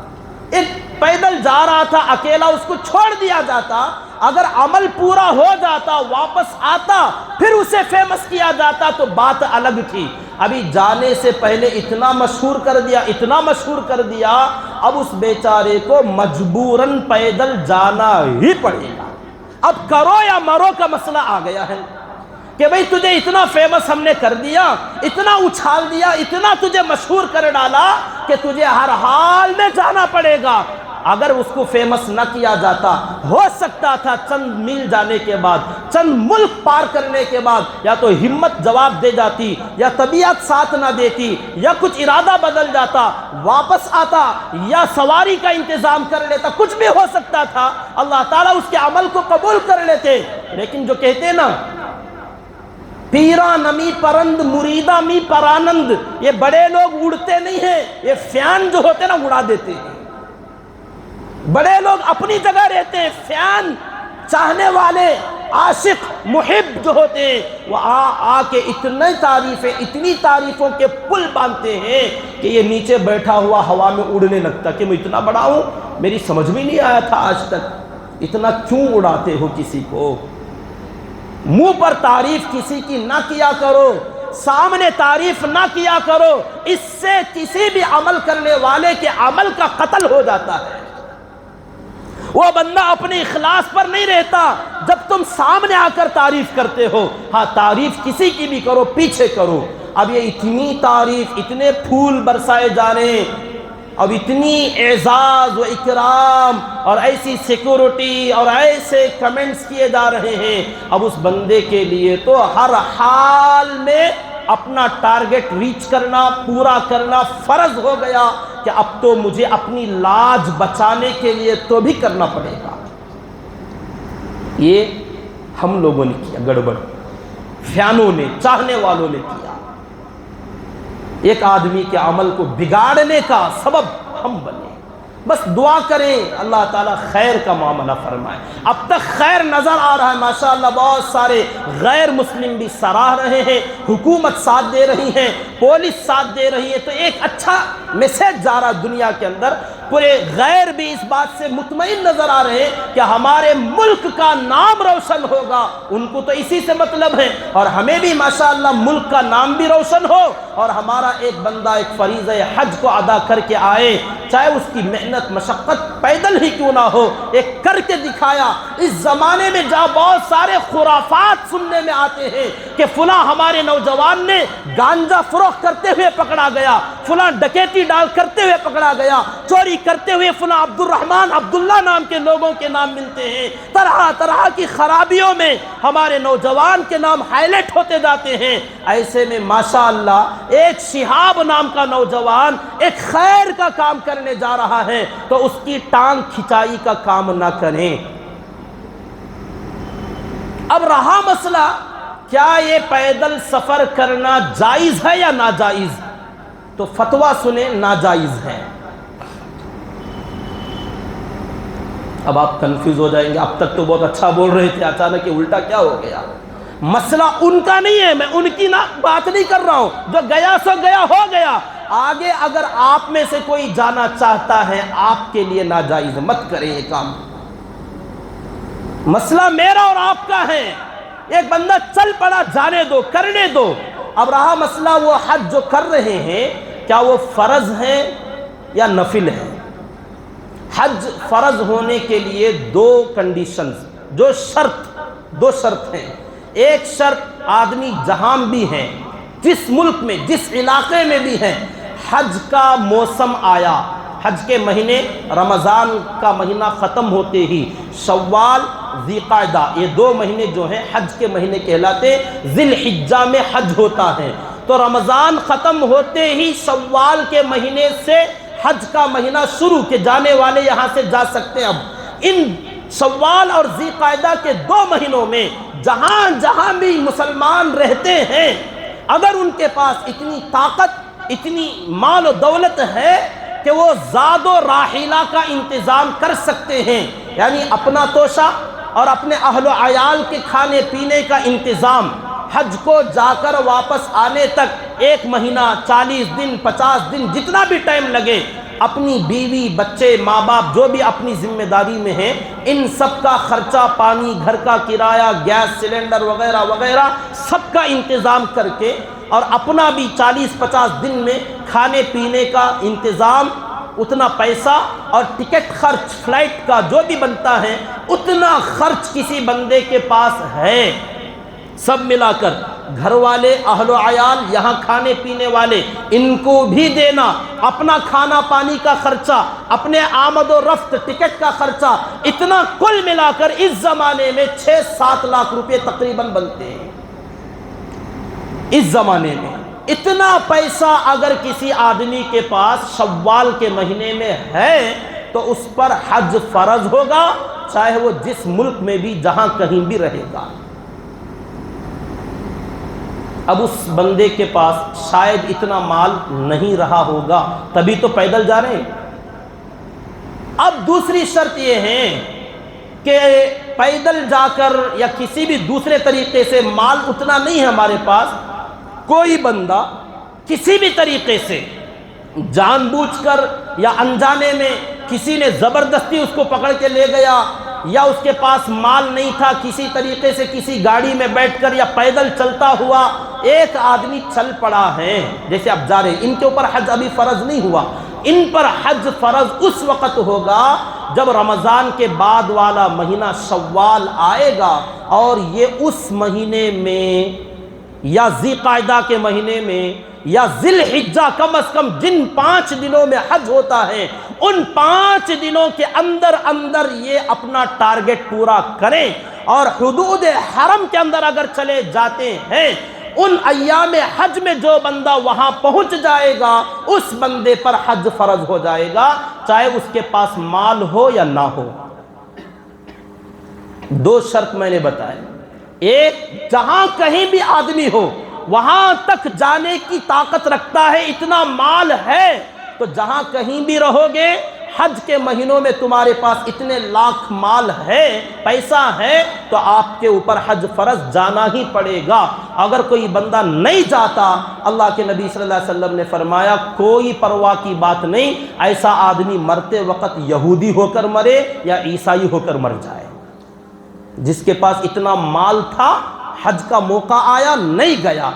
ایک پیدل جا رہا تھا اکیلا، اس کو چھوڑ دیا جاتا، اگر عمل پورا ہو جاتا، واپس آتا، پھر اسے فیمس کیا جاتا تو بات الگ تھی۔ ابھی جانے سے پہلے اتنا مشہور کر دیا، اتنا مشہور کر دیا، اب اس بیچارے کو مجبوراً پیدل جانا ہی پڑے گا۔ اب کرو یا مرو کا مسئلہ آ گیا ہے کہ بھئی تجھے اتنا فیمس ہم نے کر دیا، اتنا اچھال دیا، اتنا تجھے مشہور کر ڈالا کہ تجھے ہر حال میں جانا پڑے گا۔ اگر اس کو فیمس نہ کیا جاتا، ہو سکتا تھا چند میل جانے کے بعد، چند ملک پار کرنے کے بعد، یا تو ہمت جواب دے جاتی، یا طبیعت ساتھ نہ دیتی، یا کچھ ارادہ بدل جاتا، واپس آتا، یا سواری کا انتظام کر لیتا، کچھ بھی ہو سکتا تھا، اللہ تعالیٰ اس کے عمل کو قبول کر لیتے۔ لیکن جو کہتے نا پیرا نمی پرند مریدہ می پرانند، یہ بڑے لوگ اڑتے نہیں ہیں، یہ فیان جو ہوتے نا اڑا دیتے ہیں۔ بڑے لوگ اپنی جگہ رہتے ہیں، فیان چاہنے والے عاشق محب جو ہوتے ہیں وہ آ کے اتنی تعریفوں کے پل باندھتے ہیں کہ یہ نیچے بیٹھا ہوا ہوا میں اڑنے لگتا کہ میں اتنا بڑا ہوں، میری سمجھ میں نہیں آیا تھا آج تک، اتنا کیوں اڑاتے ہو کسی کو؟ منہ پر تعریف کسی کی نہ کیا کرو، سامنے تعریف نہ کیا کرو، اس سے کسی بھی عمل کرنے والے کے عمل کا قتل ہو جاتا ہے۔ وہ بندہ اپنے اخلاص پر نہیں رہتا جب تم سامنے آ کر تعریف کرتے ہو۔ ہاں تعریف کسی کی بھی کرو، پیچھے کرو۔ اب یہ اتنی تعریف، اتنے پھول برسائے جا رہے ہیں، اب اتنی اعزاز و اکرام اور ایسی سیکورٹی اور ایسے کمنٹس کیے جا رہے ہیں، اب اس بندے کے لیے تو ہر حال میں اپنا ٹارگٹ ریچ کرنا، پورا کرنا فرض ہو گیا کہ اب تو مجھے اپنی لاج بچانے کے لیے تو بھی کرنا پڑے گا۔ یہ ہم لوگوں نے کیا گڑبڑ، فیانوں نے، چاہنے والوں نے کیا۔ ایک آدمی کے عمل کو بگاڑنے کا سبب ہم بنے۔ بس دعا کریں اللہ تعالیٰ خیر کا معاملہ فرمائے۔ اب تک خیر نظر آ رہا ہے ماشاءاللہ، بہت سارے غیر مسلم بھی سراہ رہے ہیں، حکومت ساتھ دے رہی ہے، پولیس ساتھ دے رہی ہے، تو ایک اچھا میسج جا رہا دنیا کے اندر۔ پورے غیر بھی اس بات سے مطمئن نظر آ رہے ہیں کہ ہمارے ملک کا نام روشن ہوگا، ان کو تو اسی سے مطلب ہے، اور ہمیں بھی ماشاءاللہ ملک کا نام بھی روشن ہو، اور ہمارا ایک بندہ ایک فریضہ حج کو ادا کر کے آئے، چاہے اس کی محنت مشقت پیدل ہی کیوں نہ ہو، ایک کر کے دکھایا۔ اس زمانے میں جہاں بہت سارے خرافات سننے میں آتے ہیں کہ فلاں ہمارے نوجوان نے گانجا فروخت کرتے ہوئے پکڑا گیا، فلاں ڈکیتی ڈال کرتے ہوئے پکڑا گیا، چوری کرتے ہوئے فلاں عبد الرحمن عبداللہ نام کے لوگوں کے نام ملتے ہیں، طرح طرح کی خرابیوں میں ہمارے نوجوان کے نام ہائی لائٹ ہوتے جاتے ہیں۔ ایسے میں ماشاءاللہ ایک شہاب نام کا نوجوان ایک خیر کا کام کرنے جا رہا ہے تو اس کی ٹانگ کھچائی کا کام نہ کریں۔ اب رہا مسئلہ کیا یہ پیدل سفر کرنا جائز ہے یا ناجائز، تو فتویٰ سنیں ناجائز ہے۔ اب آپ کنفیوز ہو جائیں گے، اب تک تو بہت اچھا بول رہے تھے، اچانک یہ الٹا کیا ہو گیا؟ مسئلہ ان کا نہیں ہے، میں ان کی بات نہیں کر رہا ہوں، جو گیا سو گیا ہو گیا۔ آگے اگر آپ میں سے کوئی جانا چاہتا ہے آپ کے لیے ناجائز، مت کریں یہ کام۔ مسئلہ میرا اور آپ کا ہے، ایک بندہ چل پڑا، جانے دو، کرنے دو۔ اب رہا مسئلہ وہ حج جو کر رہے ہیں کیا وہ فرض ہے یا نفل ہے؟ حج فرض ہونے کے لیے دو کنڈیشنز، دو شرط ہیں۔ ایک شرط آدمی جہاں بھی ہیں، جس ملک میں، جس علاقے میں بھی ہیں، حج کا موسم آیا، حج کے مہینے، رمضان کا مہینہ ختم ہوتے ہی شوال، ذی القعدہ، یہ دو مہینے جو ہیں حج کے مہینے کہلاتے، ذی الحجہ میں حج ہوتا ہے، تو رمضان ختم ہوتے ہی شوال کے مہینے سے حج کا مہینہ شروع، کہ جانے والے یہاں سے جا سکتے ہیں۔ اب ان شوال اور ذی القعدہ کے دو مہینوں میں جہاں جہاں بھی مسلمان رہتے ہیں، اگر ان کے پاس اتنی طاقت، اتنی مال و دولت ہے کہ وہ زاد و راحلہ کا انتظام کر سکتے ہیں، یعنی اپنا توشہ اور اپنے اہل و عیال کے کھانے پینے کا انتظام، حج کو جا کر واپس آنے تک 1 مہینہ، 40 دن، 50 دن، جتنا بھی ٹائم لگے، اپنی بیوی، بچے، ماں باپ جو بھی اپنی ذمہ داری میں ہیں، ان سب کا خرچہ پانی، گھر کا کرایہ، گیس سلنڈر وغیرہ وغیرہ سب کا انتظام کر کے، اور اپنا بھی 40-50 دن میں کھانے پینے کا انتظام، اتنا پیسہ اور ٹکٹ خرچ فلائٹ کا جو بھی بنتا ہے اتنا خرچ کسی بندے کے پاس ہے، سب ملا کر گھر والے، اہل و عیال، یہاں کھانے پینے والے، ان کو بھی دینا، اپنا کھانا پانی کا خرچہ، اپنے آمد و رفت ٹکٹ کا خرچہ، اتنا کل ملا کر اس زمانے میں 6-7 لاکھ روپے تقریباً بنتے ہیں۔ اس زمانے میں اتنا پیسہ اگر کسی آدمی کے پاس شوال کے مہینے میں ہے تو اس پر حج فرض ہوگا، چاہے وہ جس ملک میں بھی جہاں کہیں بھی رہے گا۔ اب اس بندے کے پاس شاید اتنا مال نہیں رہا ہوگا، تبھی تو پیدل جا رہے ہیں۔ اب دوسری شرط یہ ہے کہ پیدل جا کر یا کسی بھی دوسرے طریقے سے مال اتنا نہیں ہے ہمارے پاس، کوئی بندہ کسی بھی طریقے سے جان بوجھ کر یا انجانے میں کسی نے زبردستی اس کو پکڑ کے لے گیا، یا اس کے پاس مال نہیں تھا، کسی طریقے سے کسی گاڑی میں بیٹھ کر یا پیدل چلتا ہوا ایک آدمی چل پڑا ہے، جیسے اب جا رہے، ان کے اوپر حج ابھی فرض نہیں ہوا، ان پر حج فرض اس وقت ہوگا جب رمضان کے بعد والا مہینہ شوال آئے گا، اور یہ اس مہینے میں یا ذی قعدہ کے مہینے میں یا ذی الحجہ، کم از کم جن 5 دنوں میں حج ہوتا ہے ان 5 دنوں کے اندر اندر یہ اپنا ٹارگٹ پورا کریں، اور حدود حرم کے اندر اگر چلے جاتے ہیں ان ایام حج میں جو بندہ وہاں پہنچ جائے گا اس بندے پر حج فرض ہو جائے گا، چاہے اس کے پاس مال ہو یا نہ ہو۔ 2 شرط میں نے بتائے، ایک، جہاں کہیں بھی آدمی ہو وہاں تک جانے کی طاقت رکھتا ہے، اتنا مال ہے تو جہاں کہیں بھی رہو گے حج کے مہینوں میں تمہارے پاس اتنے لاکھ مال ہے، پیسہ ہے، تو آپ کے اوپر حج فرض جانا ہی پڑے گا۔ اگر کوئی بندہ نہیں جاتا، اللہ کے نبی صلی اللہ علیہ وسلم نے فرمایا کوئی پرواہ کی بات نہیں، ایسا آدمی مرتے وقت یہودی ہو کر مرے یا عیسائی ہو کر مر جائے۔ جس کے پاس اتنا مال تھا، حج کا موقع آیا نہیں گیا،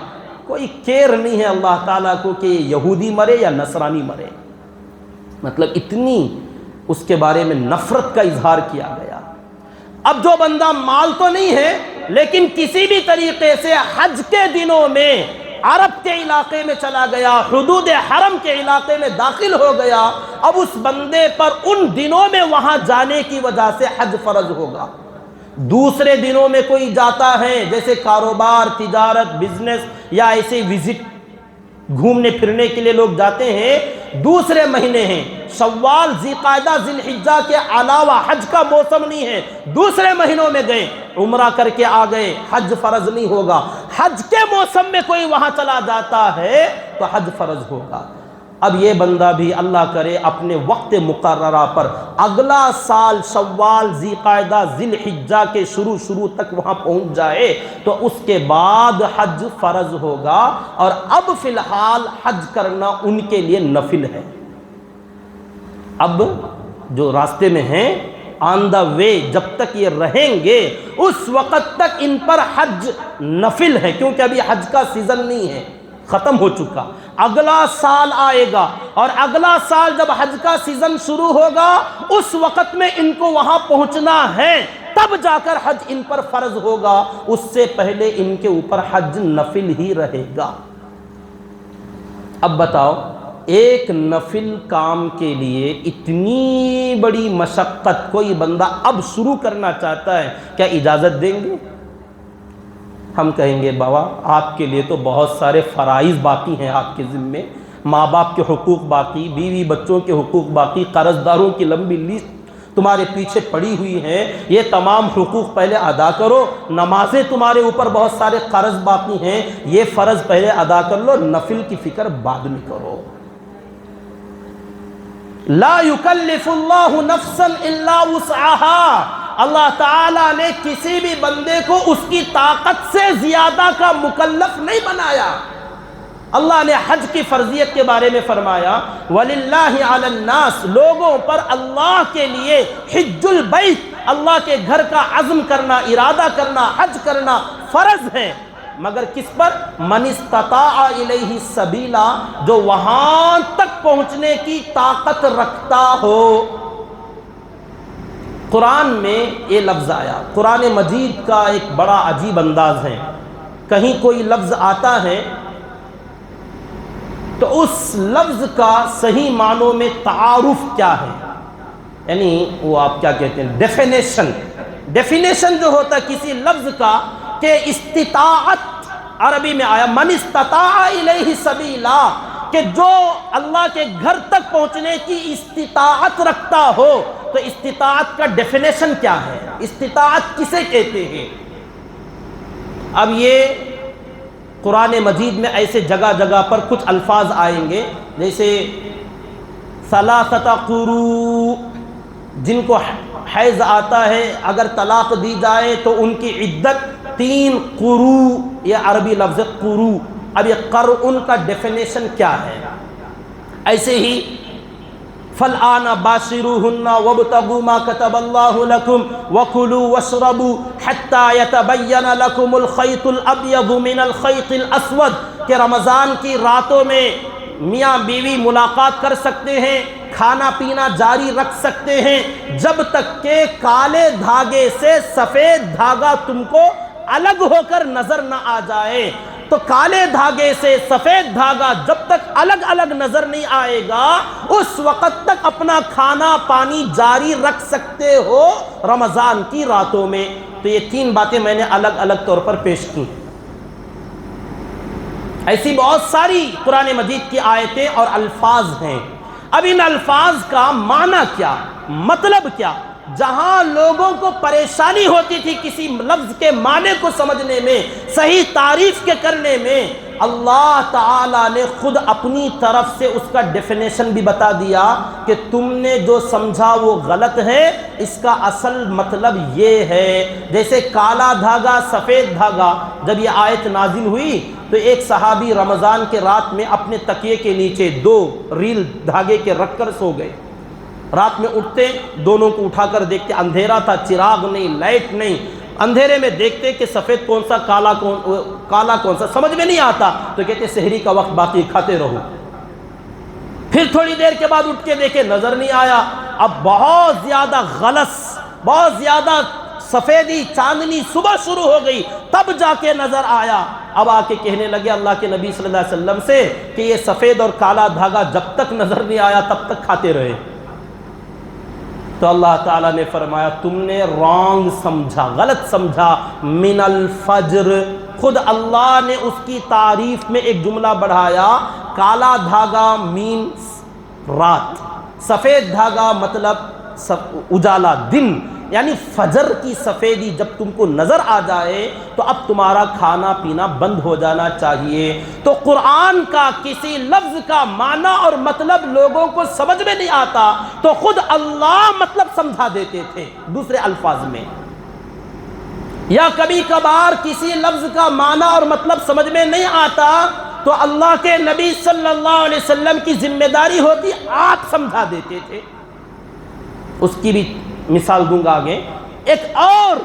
کوئی کیر نہیں ہے اللہ تعالیٰ کو کہ یہودی مرے یا نصرانی مرے، مطلب اتنی اس کے بارے میں نفرت کا اظہار کیا گیا۔ اب جو بندہ مال تو نہیں ہے لیکن کسی بھی طریقے سے حج کے دنوں میں عرب کے علاقے میں چلا گیا، حدود حرم کے علاقے میں داخل ہو گیا، اب اس بندے پر ان دنوں میں وہاں جانے کی وجہ سے حج فرض ہوگا۔ دوسرے دنوں میں کوئی جاتا ہے، جیسے کاروبار، تجارت، بزنس یا ایسے وزٹ گھومنے پھرنے کے لیے لوگ جاتے ہیں، دوسرے مہینے ہیں، شوال، ذی قعدہ، ذی الحجہ کے علاوہ حج کا موسم نہیں ہے، دوسرے مہینوں میں گئے، عمرہ کر کے آ گئے، حج فرض نہیں ہوگا۔ حج کے موسم میں کوئی وہاں چلا جاتا ہے تو حج فرض ہوگا۔ اب یہ بندہ بھی اللہ کرے اپنے وقت مقررہ پر اگلا سال شوال، ذی قعدہ، ذی الحجہ کے شروع تک وہاں پہنچ جائے تو اس کے بعد حج فرض ہوگا، اور اب فی الحال حج کرنا ان کے لیے نفل ہے۔ اب جو راستے میں ہیں، آن دا وے، جب تک یہ رہیں گے اس وقت تک ان پر حج نفل ہے، کیونکہ ابھی حج کا سیزن نہیں ہے، ختم ہو چکا۔ اگلا سال آئے گا، اور اگلا سال جب حج کا سیزن شروع ہوگا اس وقت میں ان کو وہاں پہنچنا ہے، تب جا کر حج ان پر فرض ہوگا، اس سے پہلے ان کے اوپر حج نفل ہی رہے گا۔ اب بتاؤ، ایک نفل کام کے لیے اتنی بڑی مشقت کوئی بندہ اب شروع کرنا چاہتا ہے، کیا اجازت دیں گے؟ ہم کہیں گے بابا آپ کے لیے تو بہت سارے فرائض باقی ہیں آپ کے ذمے، ماں باپ کے حقوق باقی، بیوی بچوں کے حقوق باقی، قرض داروں کی لمبی لسٹ تمہارے پیچھے پڑی ہوئی ہیں، یہ تمام حقوق پہلے ادا کرو، نمازیں تمہارے اوپر بہت سارے قرض باقی ہیں، یہ فرض پہلے ادا کر لو، نفل کی فکر بعد میں کرو۔ لا یکلف اللہ نفسا الا وسعها، اللہ تعالیٰ نے کسی بھی بندے کو اس کی طاقت سے زیادہ کا مکلف نہیں بنایا۔ اللہ نے حج کی فرضیت کے بارے میں فرمایا وَلِلَّهِ عَلَى النَّاسِ، لوگوں پر اللہ کے لیے حج البیت، اللہ کے گھر کا عزم کرنا، ارادہ کرنا، حج کرنا فرض ہے، مگر کس پر؟ من استطاع الیہ سبیلا، جو وہاں تک پہنچنے کی طاقت رکھتا ہو۔ قرآن میں یہ لفظ آیا، قرآن مجید کا ایک بڑا عجیب انداز ہے، کہیں کوئی لفظ آتا ہے تو اس لفظ کا صحیح معنوں میں تعارف کیا ہے، یعنی وہ آپ کیا کہتے ہیں، ڈیفینیشن جو ہوتا ہے کسی لفظ کا، کہ استطاعت عربی میں آیا من استطاع الیہ سبیلا، کہ جو اللہ کے گھر تک پہنچنے کی استطاعت رکھتا ہو، تو استطاعت کا ڈیفینیشن کیا ہے، استطاعت کسے کہتے ہیں؟ اب یہ قرآن مجید میں ایسے جگہ جگہ پر کچھ الفاظ آئیں گے، جیسے ثلاثۃ قروء، جن کو حیض آتا ہے اگر طلاق دی جائے تو ان کی عدت 3 قروء، یہ عربی لفظ قروء۔ اب یہ قرء کا ڈیفینیشن کیا ہے؟ ایسے ہی فَالْآنَ بَاشِرُوهُنَّ وَابْتَغُوا مَا كَتَبَ اللَّهُ لَكُمْ وَكُلُوا وَاشْرَبُوا حَتَّى يَتَبَيَّنَ لَكُمُ الْخَيْطُ الْأَبْيَضُ مِنَ الْخَيْطِ الْأَسْوَدِ کہ رمضان کی راتوں میں میاں بیوی ملاقات کر سکتے ہیں، کھانا پینا جاری رکھ سکتے ہیں جب تک کہ کالے دھاگے سے سفید دھاگا تم کو الگ ہو کر نظر نہ آ جائے۔ تو کالے دھاگے سے سفید دھاگا جب تک الگ الگ نظر نہیں آئے گا اس وقت تک اپنا کھانا پانی جاری رکھ سکتے ہو رمضان کی راتوں میں۔ تو یہ 3 باتیں میں نے الگ الگ طور پر پیش کی۔ ایسی بہت ساری قرآن مجید کی آیتیں اور الفاظ ہیں۔ اب ان الفاظ کا معنی کیا، مطلب کیا؟ جہاں لوگوں کو پریشانی ہوتی تھی کسی لفظ کے معنی کو سمجھنے میں، صحیح تعریف کے کرنے میں، اللہ تعالیٰ نے خود اپنی طرف سے اس کا ڈیفینیشن بھی بتا دیا کہ تم نے جو سمجھا وہ غلط ہے، اس کا اصل مطلب یہ ہے۔ جیسے کالا دھاگا سفید دھاگا، جب یہ آیت نازل ہوئی تو ایک صحابی رمضان کے رات میں اپنے تکیے کے نیچے 2 ریل دھاگے کے رکھ کر سو گئے۔ رات میں اٹھتے دونوں کو اٹھا کر دیکھتے، اندھیرا تھا، چراغ نہیں، لائٹ نہیں، اندھیرے میں دیکھتے کہ سفید کون سا کالا کون سا سمجھ میں نہیں آتا، تو کہتے سحری کا وقت باقی کھاتے رہو۔ پھر تھوڑی دیر کے بعد اٹھ کے دیکھے نظر نہیں آیا، اب بہت زیادہ غلس، بہت زیادہ سفیدی چاندنی صبح شروع ہو گئی، تب جا کے نظر آیا۔ اب آ کے کہنے لگے اللہ کے نبی صلی اللہ علیہ وسلم سے کہ یہ سفید اور کالا دھاگا جب تک نظر نہیں آیا تب تک کھاتے رہے۔ تو اللہ تعالیٰ نے فرمایا تم نے رانگ سمجھا، غلط سمجھا، من الفجر۔ خود اللہ نے اس کی تعریف میں ایک جملہ بڑھایا، کالا دھاگا مینز رات، سفید دھاگا مطلب اجالا دن، یعنی فجر کی سفیدی جب تم کو نظر آ جائے تو اب تمہارا کھانا پینا بند ہو جانا چاہیے۔ تو قرآن کا کسی لفظ کا معنی اور مطلب لوگوں کو سمجھ میں نہیں آتا تو خود اللہ مطلب سمجھا دیتے تھے دوسرے الفاظ میں، یا کبھی کبھار کسی لفظ کا معنی اور مطلب سمجھ میں نہیں آتا تو اللہ کے نبی صلی اللہ علیہ وسلم کی ذمہ داری ہوتی آپ سمجھا دیتے تھے۔ اس کی بھی مثال دوں گا آگے۔ ایک اور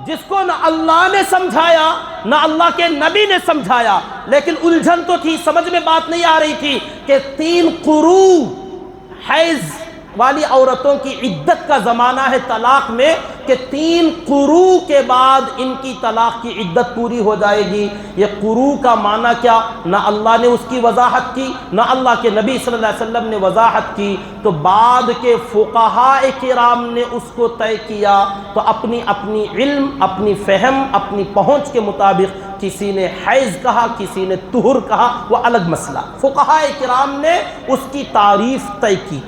جس کو نہ اللہ نے سمجھایا نہ اللہ کے نبی نے سمجھایا، لیکن الجھن تو تھی، سمجھ میں بات نہیں آ رہی تھی کہ 3 قروء حیض والی عورتوں کی عدت کا زمانہ ہے طلاق میں کہ 3 قروء کے بعد ان کی طلاق کی عدت پوری ہو جائے گی۔ یہ قروء کا معنی کیا، نہ اللہ نے اس کی وضاحت کی نہ اللہ کے نبی صلی اللہ علیہ وسلم نے وضاحت کی، تو بعد کے فقہاء کرام نے اس کو طے کیا۔ تو اپنی اپنی علم، اپنی فہم، اپنی پہنچ کے مطابق کسی نے حیض کہا، کسی نے طہر کہا، وہ الگ مسئلہ، فقہاء کرام نے اس کی تعریف طے کی۔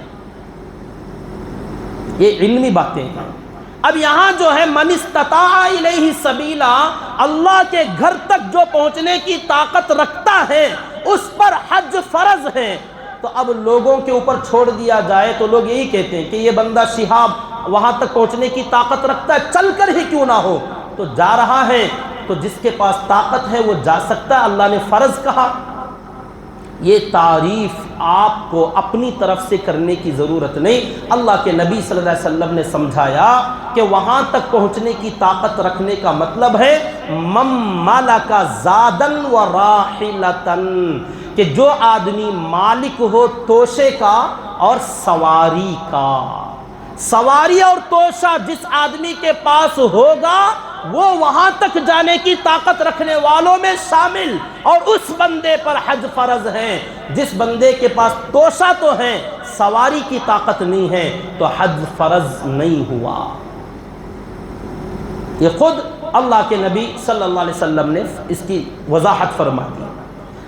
یہ علمی باتیں ہیں۔ اب یہاں جو ہے من استطاع الیہ سبیلا، اللہ کے گھر تک جو پہنچنے کی طاقت رکھتا ہے اس پر حج فرض ہے۔ تو اب لوگوں کے اوپر چھوڑ دیا جائے تو لوگ یہی کہتے ہیں کہ یہ بندہ شہاب وہاں تک پہنچنے کی طاقت رکھتا ہے، چل کر ہی کیوں نہ ہو، تو جا رہا ہے، تو جس کے پاس طاقت ہے وہ جا سکتا ہے، اللہ نے فرض کہا۔ یہ تعریف آپ کو اپنی طرف سے کرنے کی ضرورت نہیں، اللہ کے نبی صلی اللہ علیہ وسلم نے سمجھایا کہ وہاں تک پہنچنے کی طاقت رکھنے کا مطلب ہے مم ملک زادن و راحلتن، کہ جو آدمی مالک ہو توشے کا اور سواری کا، سواری اور توشہ جس آدمی کے پاس ہوگا وہ وہاں تک جانے کی طاقت رکھنے والوں میں شامل، اور اس بندے پر حج فرض ہے۔ جس بندے کے پاس توشہ تو ہے، سواری کی طاقت نہیں ہے، تو حج فرض نہیں ہوا۔ یہ خود اللہ کے نبی صلی اللہ علیہ وسلم نے اس کی وضاحت فرما دی۔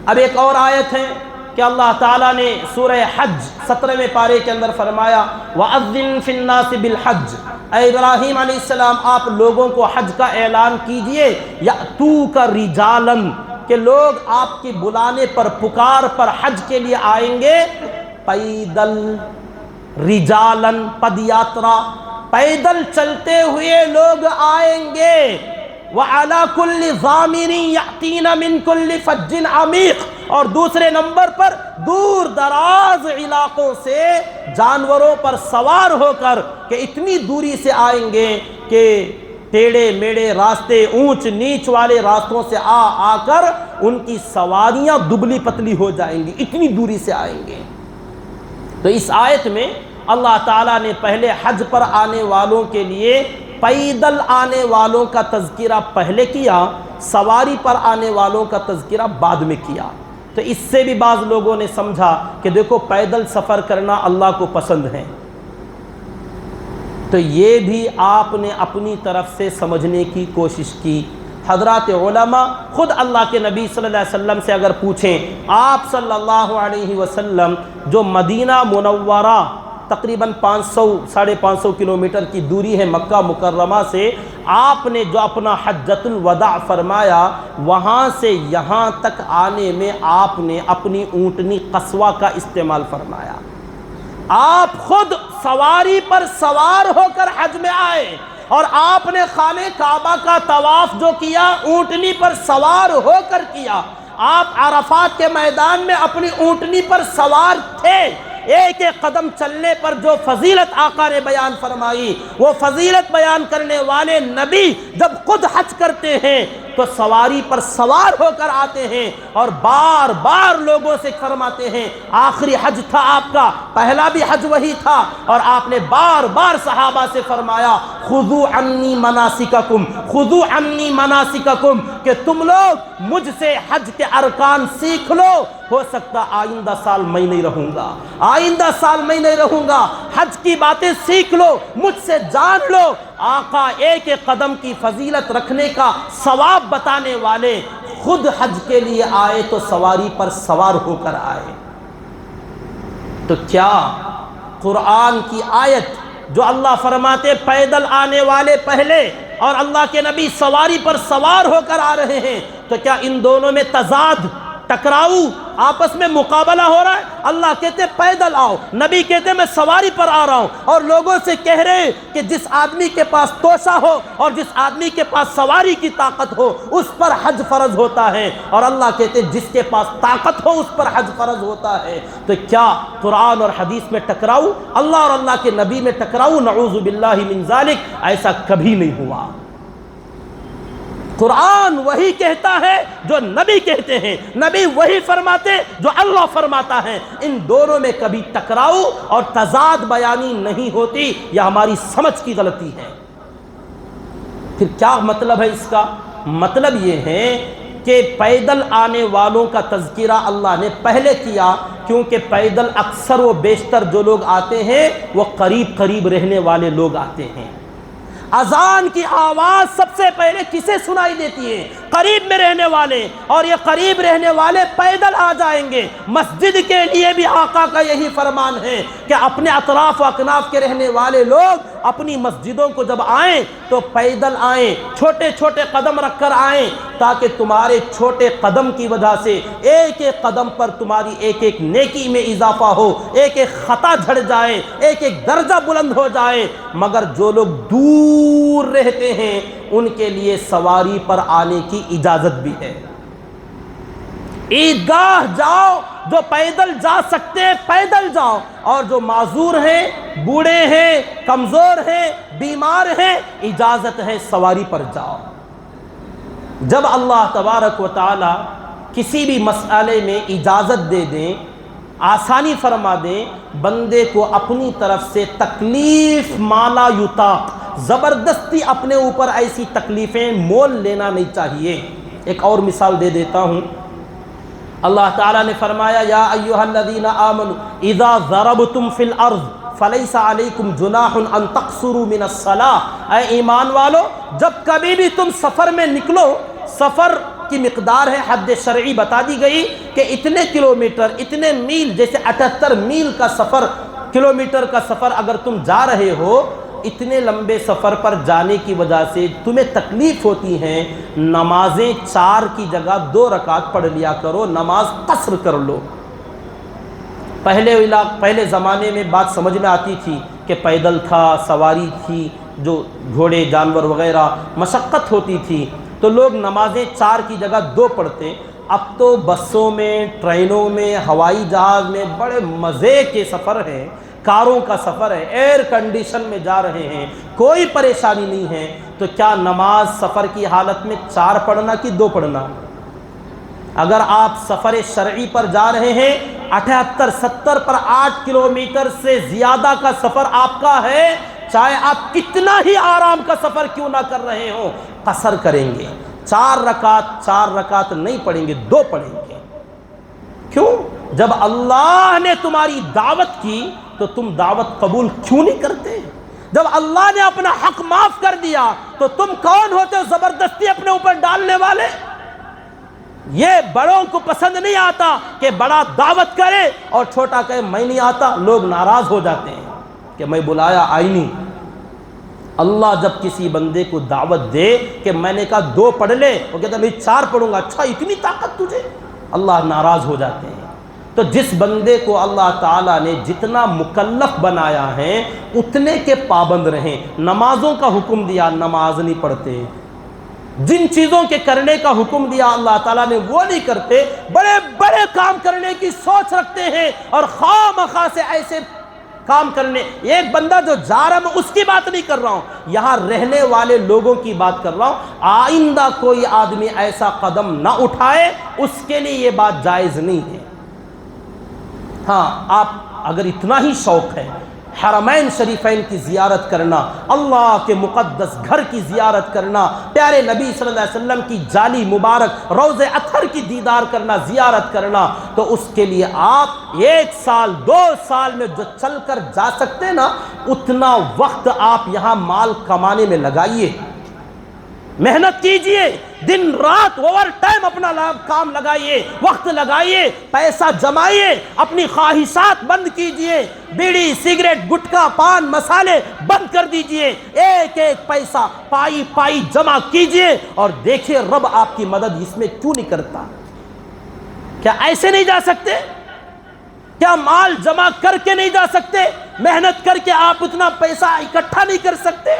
اب ایک اور آیت ہے کہ اللہ تعالیٰ نے سورہ حج 17ویں پارے کے اندر فرمایا وَأَذِّن فِي النَّاسِ بِالْحَجِّ، اے ابراہیم علیہ السلام آپ لوگوں کو حج کا اعلان کیجئے، یأتوک رجالاً، کہ لوگ آپ کی بلانے پر، پکار پر حج کے لیے آئیں گے، پیدل، رجالن پد یاترا، پیدل چلتے ہوئے لوگ آئیں گے، وعلی کل ضامر یأتین من کل فج عمیق، اور دوسرے نمبر پر دور دراز علاقوں سے جانوروں پر سوار ہو کر، کہ اتنی دوری سے آئیں گے کہ ٹیڑے میڑے راستے، اونچ نیچ والے راستوں سے آ کر ان کی سواریاں دبلی پتلی ہو جائیں گی، اتنی دوری سے آئیں گے۔ تو اس آیت میں اللہ تعالیٰ نے پہلے حج پر آنے والوں کے لیے پیدل آنے والوں کا تذکرہ پہلے کیا، سواری پر آنے والوں کا تذکرہ بعد میں کیا۔ تو اس سے بھی بعض لوگوں نے سمجھا کہ دیکھو پیدل سفر کرنا اللہ کو پسند ہے، تو یہ بھی آپ نے اپنی طرف سے سمجھنے کی کوشش کی۔ حضرات علماء خود اللہ کے نبی صلی اللہ علیہ وسلم سے اگر پوچھیں، آپ صلی اللہ علیہ وسلم جو مدینہ منورہ تقریباً 500-550 کلومیٹر کی دوری ہے مکہ مکرمہ سے، آپ نے جو اپنا حجۃ الوداع فرمایا، وہاں سے یہاں تک آنے میں آپ نے اپنی اونٹنی قصوہ کا استعمال فرمایا۔ آپ خود سواری پر سوار ہو کر حج میں آئے، اور آپ نے خانہ کعبہ کا طواف جو کیا اونٹنی پر سوار ہو کر کیا۔ آپ عرفات کے میدان میں اپنی اونٹنی پر سوار تھے۔ ایک ایک قدم چلنے پر جو فضیلت آقا نے بیان فرمائی، وہ فضیلت بیان کرنے والے نبی جب خود حج کرتے ہیں تو سواری پر سوار ہو کر آتے ہیں، اور بار بار لوگوں سے فرماتے ہیں، آخری حج تھا آپ کا، پہلا بھی حج وہی تھا، اور آپ نے بار بار صحابہ سے فرمایا، خذوا عنی مناسککم، خذوا عنی مناسککم، کہ تم لوگ مجھ سے حج کے ارکان سیکھ لو، ہو سکتا آئندہ سال میں نہیں رہوں گا، آئندہ سال میں نہیں رہوں گا، حج کی باتیں سیکھ لو، مجھ سے جان لو۔ آقا ایک ایک قدم کی فضیلت رکھنے کا ثواب بتانے والے خود حج کے لیے آئے تو سواری پر سوار ہو کر آئے۔ تو کیا قرآن کی آیت جو اللہ فرماتے پیدل آنے والے پہلے اور اللہ کے نبی سواری پر سوار ہو کر آ رہے ہیں، تو کیا ان دونوں میں تضاد، ٹکراؤ، آپس میں مقابلہ ہو رہا ہے؟ اللہ کہتے پیدل آؤ، نبی کہتے میں سواری پر آ رہا ہوں، اور لوگوں سے کہہ رہے کہ جس آدمی کے پاس توشہ ہو اور جس آدمی کے پاس سواری کی طاقت ہو اس پر حج فرض ہوتا ہے، اور اللہ کہتے جس کے پاس طاقت ہو اس پر حج فرض ہوتا ہے۔ تو کیا قرآن اور حدیث میں ٹکراؤ، اللہ اور اللہ کے نبی میں ٹکراؤ؟ نعوذ باللہ من ذالک، ایسا کبھی نہیں ہوا۔ قرآن وہی کہتا ہے جو نبی کہتے ہیں، نبی وہی فرماتے جو اللہ فرماتا ہے، ان دونوں میں کبھی ٹکراؤ اور تضاد بیانی نہیں ہوتی، یہ ہماری سمجھ کی غلطی ہے۔ پھر کیا مطلب ہے اس کا؟ مطلب یہ ہے کہ پیدل آنے والوں کا تذکرہ اللہ نے پہلے کیا، کیونکہ پیدل اکثر و بیشتر جو لوگ آتے ہیں وہ قریب قریب رہنے والے لوگ آتے ہیں۔ اذان کی آواز سب سے پہلے کسے سنائی دیتی ہے؟ قریب میں رہنے والے، اور یہ قریب رہنے والے پیدل آ جائیں گے۔ مسجد کے لیے بھی آقا کا یہی فرمان ہے کہ اپنے اطراف و اکناف کے رہنے والے لوگ اپنی مسجدوں کو جب آئیں تو پیدل آئیں، چھوٹے چھوٹے قدم رکھ کر آئیں، تاکہ تمہارے چھوٹے قدم کی وجہ سے ایک ایک قدم پر تمہاری ایک ایک نیکی میں اضافہ ہو، ایک ایک خطا جھڑ جائے، ایک ایک درجہ بلند ہو جائے۔ مگر جو لوگ دور رہتے ہیں ان کے لیے سواری پر آنے کی اجازت بھی ہے۔ عیدگاہ جاؤ، جو پیدل جا سکتے ہیں پیدل جاؤ، اور جو معذور ہیں، بوڑھے ہیں، کمزور ہیں، بیمار ہیں، اجازت ہے سواری پر جاؤ۔ جب اللہ تبارک و تعالی کسی بھی مسئلے میں اجازت دے دیں، آسانی فرما دیں، بندے کو اپنی طرف سے تکلیف مالا یطاق، زبردستی اپنے اوپر ایسی تکلیفیں مول لینا نہیں چاہیے۔ ایک اور مثال دے دیتا ہوں۔ اللہ تعالیٰ نے فرمایا، یا ایھا الذین آمنوا اذا ضربتم فی الارض فلیس علیکم جناح ان تقصروا من الصلاۃ، اے ایمان والو جب کبھی بھی تم سفر میں نکلو، سفر کی مقدار ہے، حد شرعی بتا دی گئی کہ اتنے کلومیٹر، اتنے میل، جیسے 78 میل کا سفر، کلومیٹر کا سفر اگر تم جا رہے ہو، اتنے لمبے سفر پر جانے کی وجہ سے تمہیں تکلیف ہوتی ہیں، نمازیں 4 کی جگہ 2 رکعت پڑھ لیا کرو، نماز قصر کر لو۔ پہلے زمانے میں بات سمجھ میں آتی تھی کہ پیدل تھا، سواری تھی، جو گھوڑے جانور وغیرہ، مشقت ہوتی تھی تو لوگ نمازیں 4 کی جگہ 2 پڑھتے۔ اب تو بسوں میں، ٹرینوں میں، ہوائی جہاز میں بڑے مزے کے سفر ہیں، کاروں کا سفر ہے، ایئر کنڈیشن میں جا رہے ہیں، کوئی پریشانی نہیں ہے، تو کیا نماز سفر کی حالت میں 4 پڑھنا کہ 2 پڑھنا؟ اگر آپ سفر شرعی پر جا رہے ہیں، 78-70 پر 8 کلومیٹر سے زیادہ کا سفر آپ کا ہے، چاہے آپ کتنا ہی آرام کا سفر کیوں نہ کر رہے ہوں، قصر کریں گے، 4 رکعت نہیں پڑھیں گے، 2 پڑھیں گے۔ کیوں؟ جب اللہ نے تمہاری دعوت کی تو تم دعوت قبول کیوں نہیں کرتے؟ جب اللہ نے اپنا حق معاف کر دیا تو تم کون ہوتے ہو زبردستی اپنے اوپر ڈالنے والے؟ یہ بڑوں کو پسند نہیں آتا کہ بڑا دعوت کرے اور چھوٹا کہے میں نہیں آتا، لوگ ناراض ہو جاتے ہیں کہ میں بلایا آئی نہیں۔ اللہ جب کسی بندے کو دعوت دے کہ میں نے کہا 2 پڑھ لے، وہ کہتا میں 4 پڑھوں گا، اچھا اتنی طاقت تجھے، اللہ ناراض ہو جاتے ہیں۔ تو جس بندے کو اللہ تعالیٰ نے جتنا مکلف بنایا ہے اتنے کے پابند رہیں۔ نمازوں کا حکم دیا، نماز نہیں پڑھتے، جن چیزوں کے کرنے کا حکم دیا اللہ تعالیٰ نے وہ نہیں کرتے، بڑے بڑے کام کرنے کی سوچ رکھتے ہیں اور خواہ مخواہ سے ایسے کام کرنے۔ ایک بندہ جو جا رہا، میں اس کی بات نہیں کر رہا ہوں، یہاں رہنے والے لوگوں کی بات کر رہا ہوں۔ آئندہ کوئی آدمی ایسا قدم نہ اٹھائے، اس کے لیے یہ بات جائز نہیں ہے۔ ہاں، آپ اگر اتنا ہی شوق ہے حرمین شریفین کی زیارت کرنا، اللہ کے مقدس گھر کی زیارت کرنا، پیارے نبی صلی اللہ علیہ وسلم کی جالی مبارک روضہ اطہر کی دیدار کرنا، زیارت کرنا، تو اس کے لیے آپ 1 سال 2 سال میں جو چل کر جا سکتے نا، اتنا وقت آپ یہاں مال کمانے میں لگائیے، محنت کیجئے، دن رات اوور ٹائم اپنا کام لگائیے، وقت لگائیے، پیسہ جمائیے، اپنی خواہشات بند کیجئے، بیڑی سگریٹ گٹکا پان مسالے بند کر دیجئے، ایک ایک پیسہ پائی پائی جمع کیجئے اور دیکھیے رب آپ کی مدد اس میں کیوں نہیں کرتا۔ کیا ایسے نہیں جا سکتے؟ کیا مال جمع کر کے نہیں جا سکتے؟ محنت کر کے آپ اتنا پیسہ اکٹھا نہیں کر سکتے؟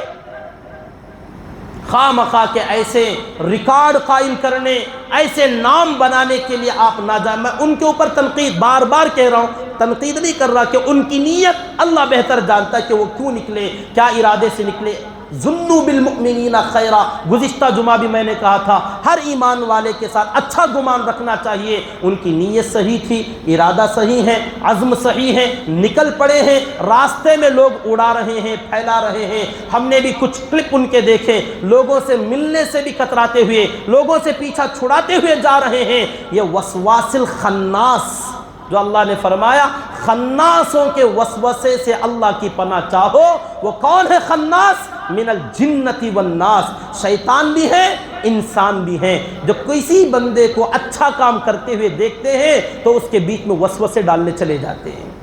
خواہ مخواہ کے ایسے ریکارڈ قائم کرنے، ایسے نام بنانے کے لیے آپ نہ جائیں۔ میں ان کے اوپر تنقید بار بار کہہ رہا ہوں، تنقید نہیں کر رہا کہ ان کی نیت اللہ بہتر جانتا ہے کہ وہ کیوں نکلے، کیا ارادے سے نکلے۔ ظنوا بالمؤمنین خیرا، گزشتہ جمعہ بھی میں نے کہا تھا، ہر ایمان والے کے ساتھ اچھا گمان رکھنا چاہیے۔ ان کی نیت صحیح تھی، ارادہ صحیح ہے، عزم صحیح ہے، نکل پڑے ہیں، راستے میں لوگ اڑا رہے ہیں، پھیلا رہے ہیں۔ ہم نے بھی کچھ کلپ ان کے دیکھے، لوگوں سے ملنے سے بھی کتراتے ہوئے، لوگوں سے پیچھا چھڑاتے ہوئے جا رہے ہیں۔ یہ وسواس الخناس، جو اللہ نے فرمایا خناسوں کے وسوسے سے اللہ کی پناہ چاہو۔ وہ کون ہے خناس؟ من الجنت والناس، شیطان بھی ہے، انسان بھی ہیں، جو کسی بندے کو اچھا کام کرتے ہوئے دیکھتے ہیں تو اس کے بیچ میں وسوسے ڈالنے چلے جاتے ہیں۔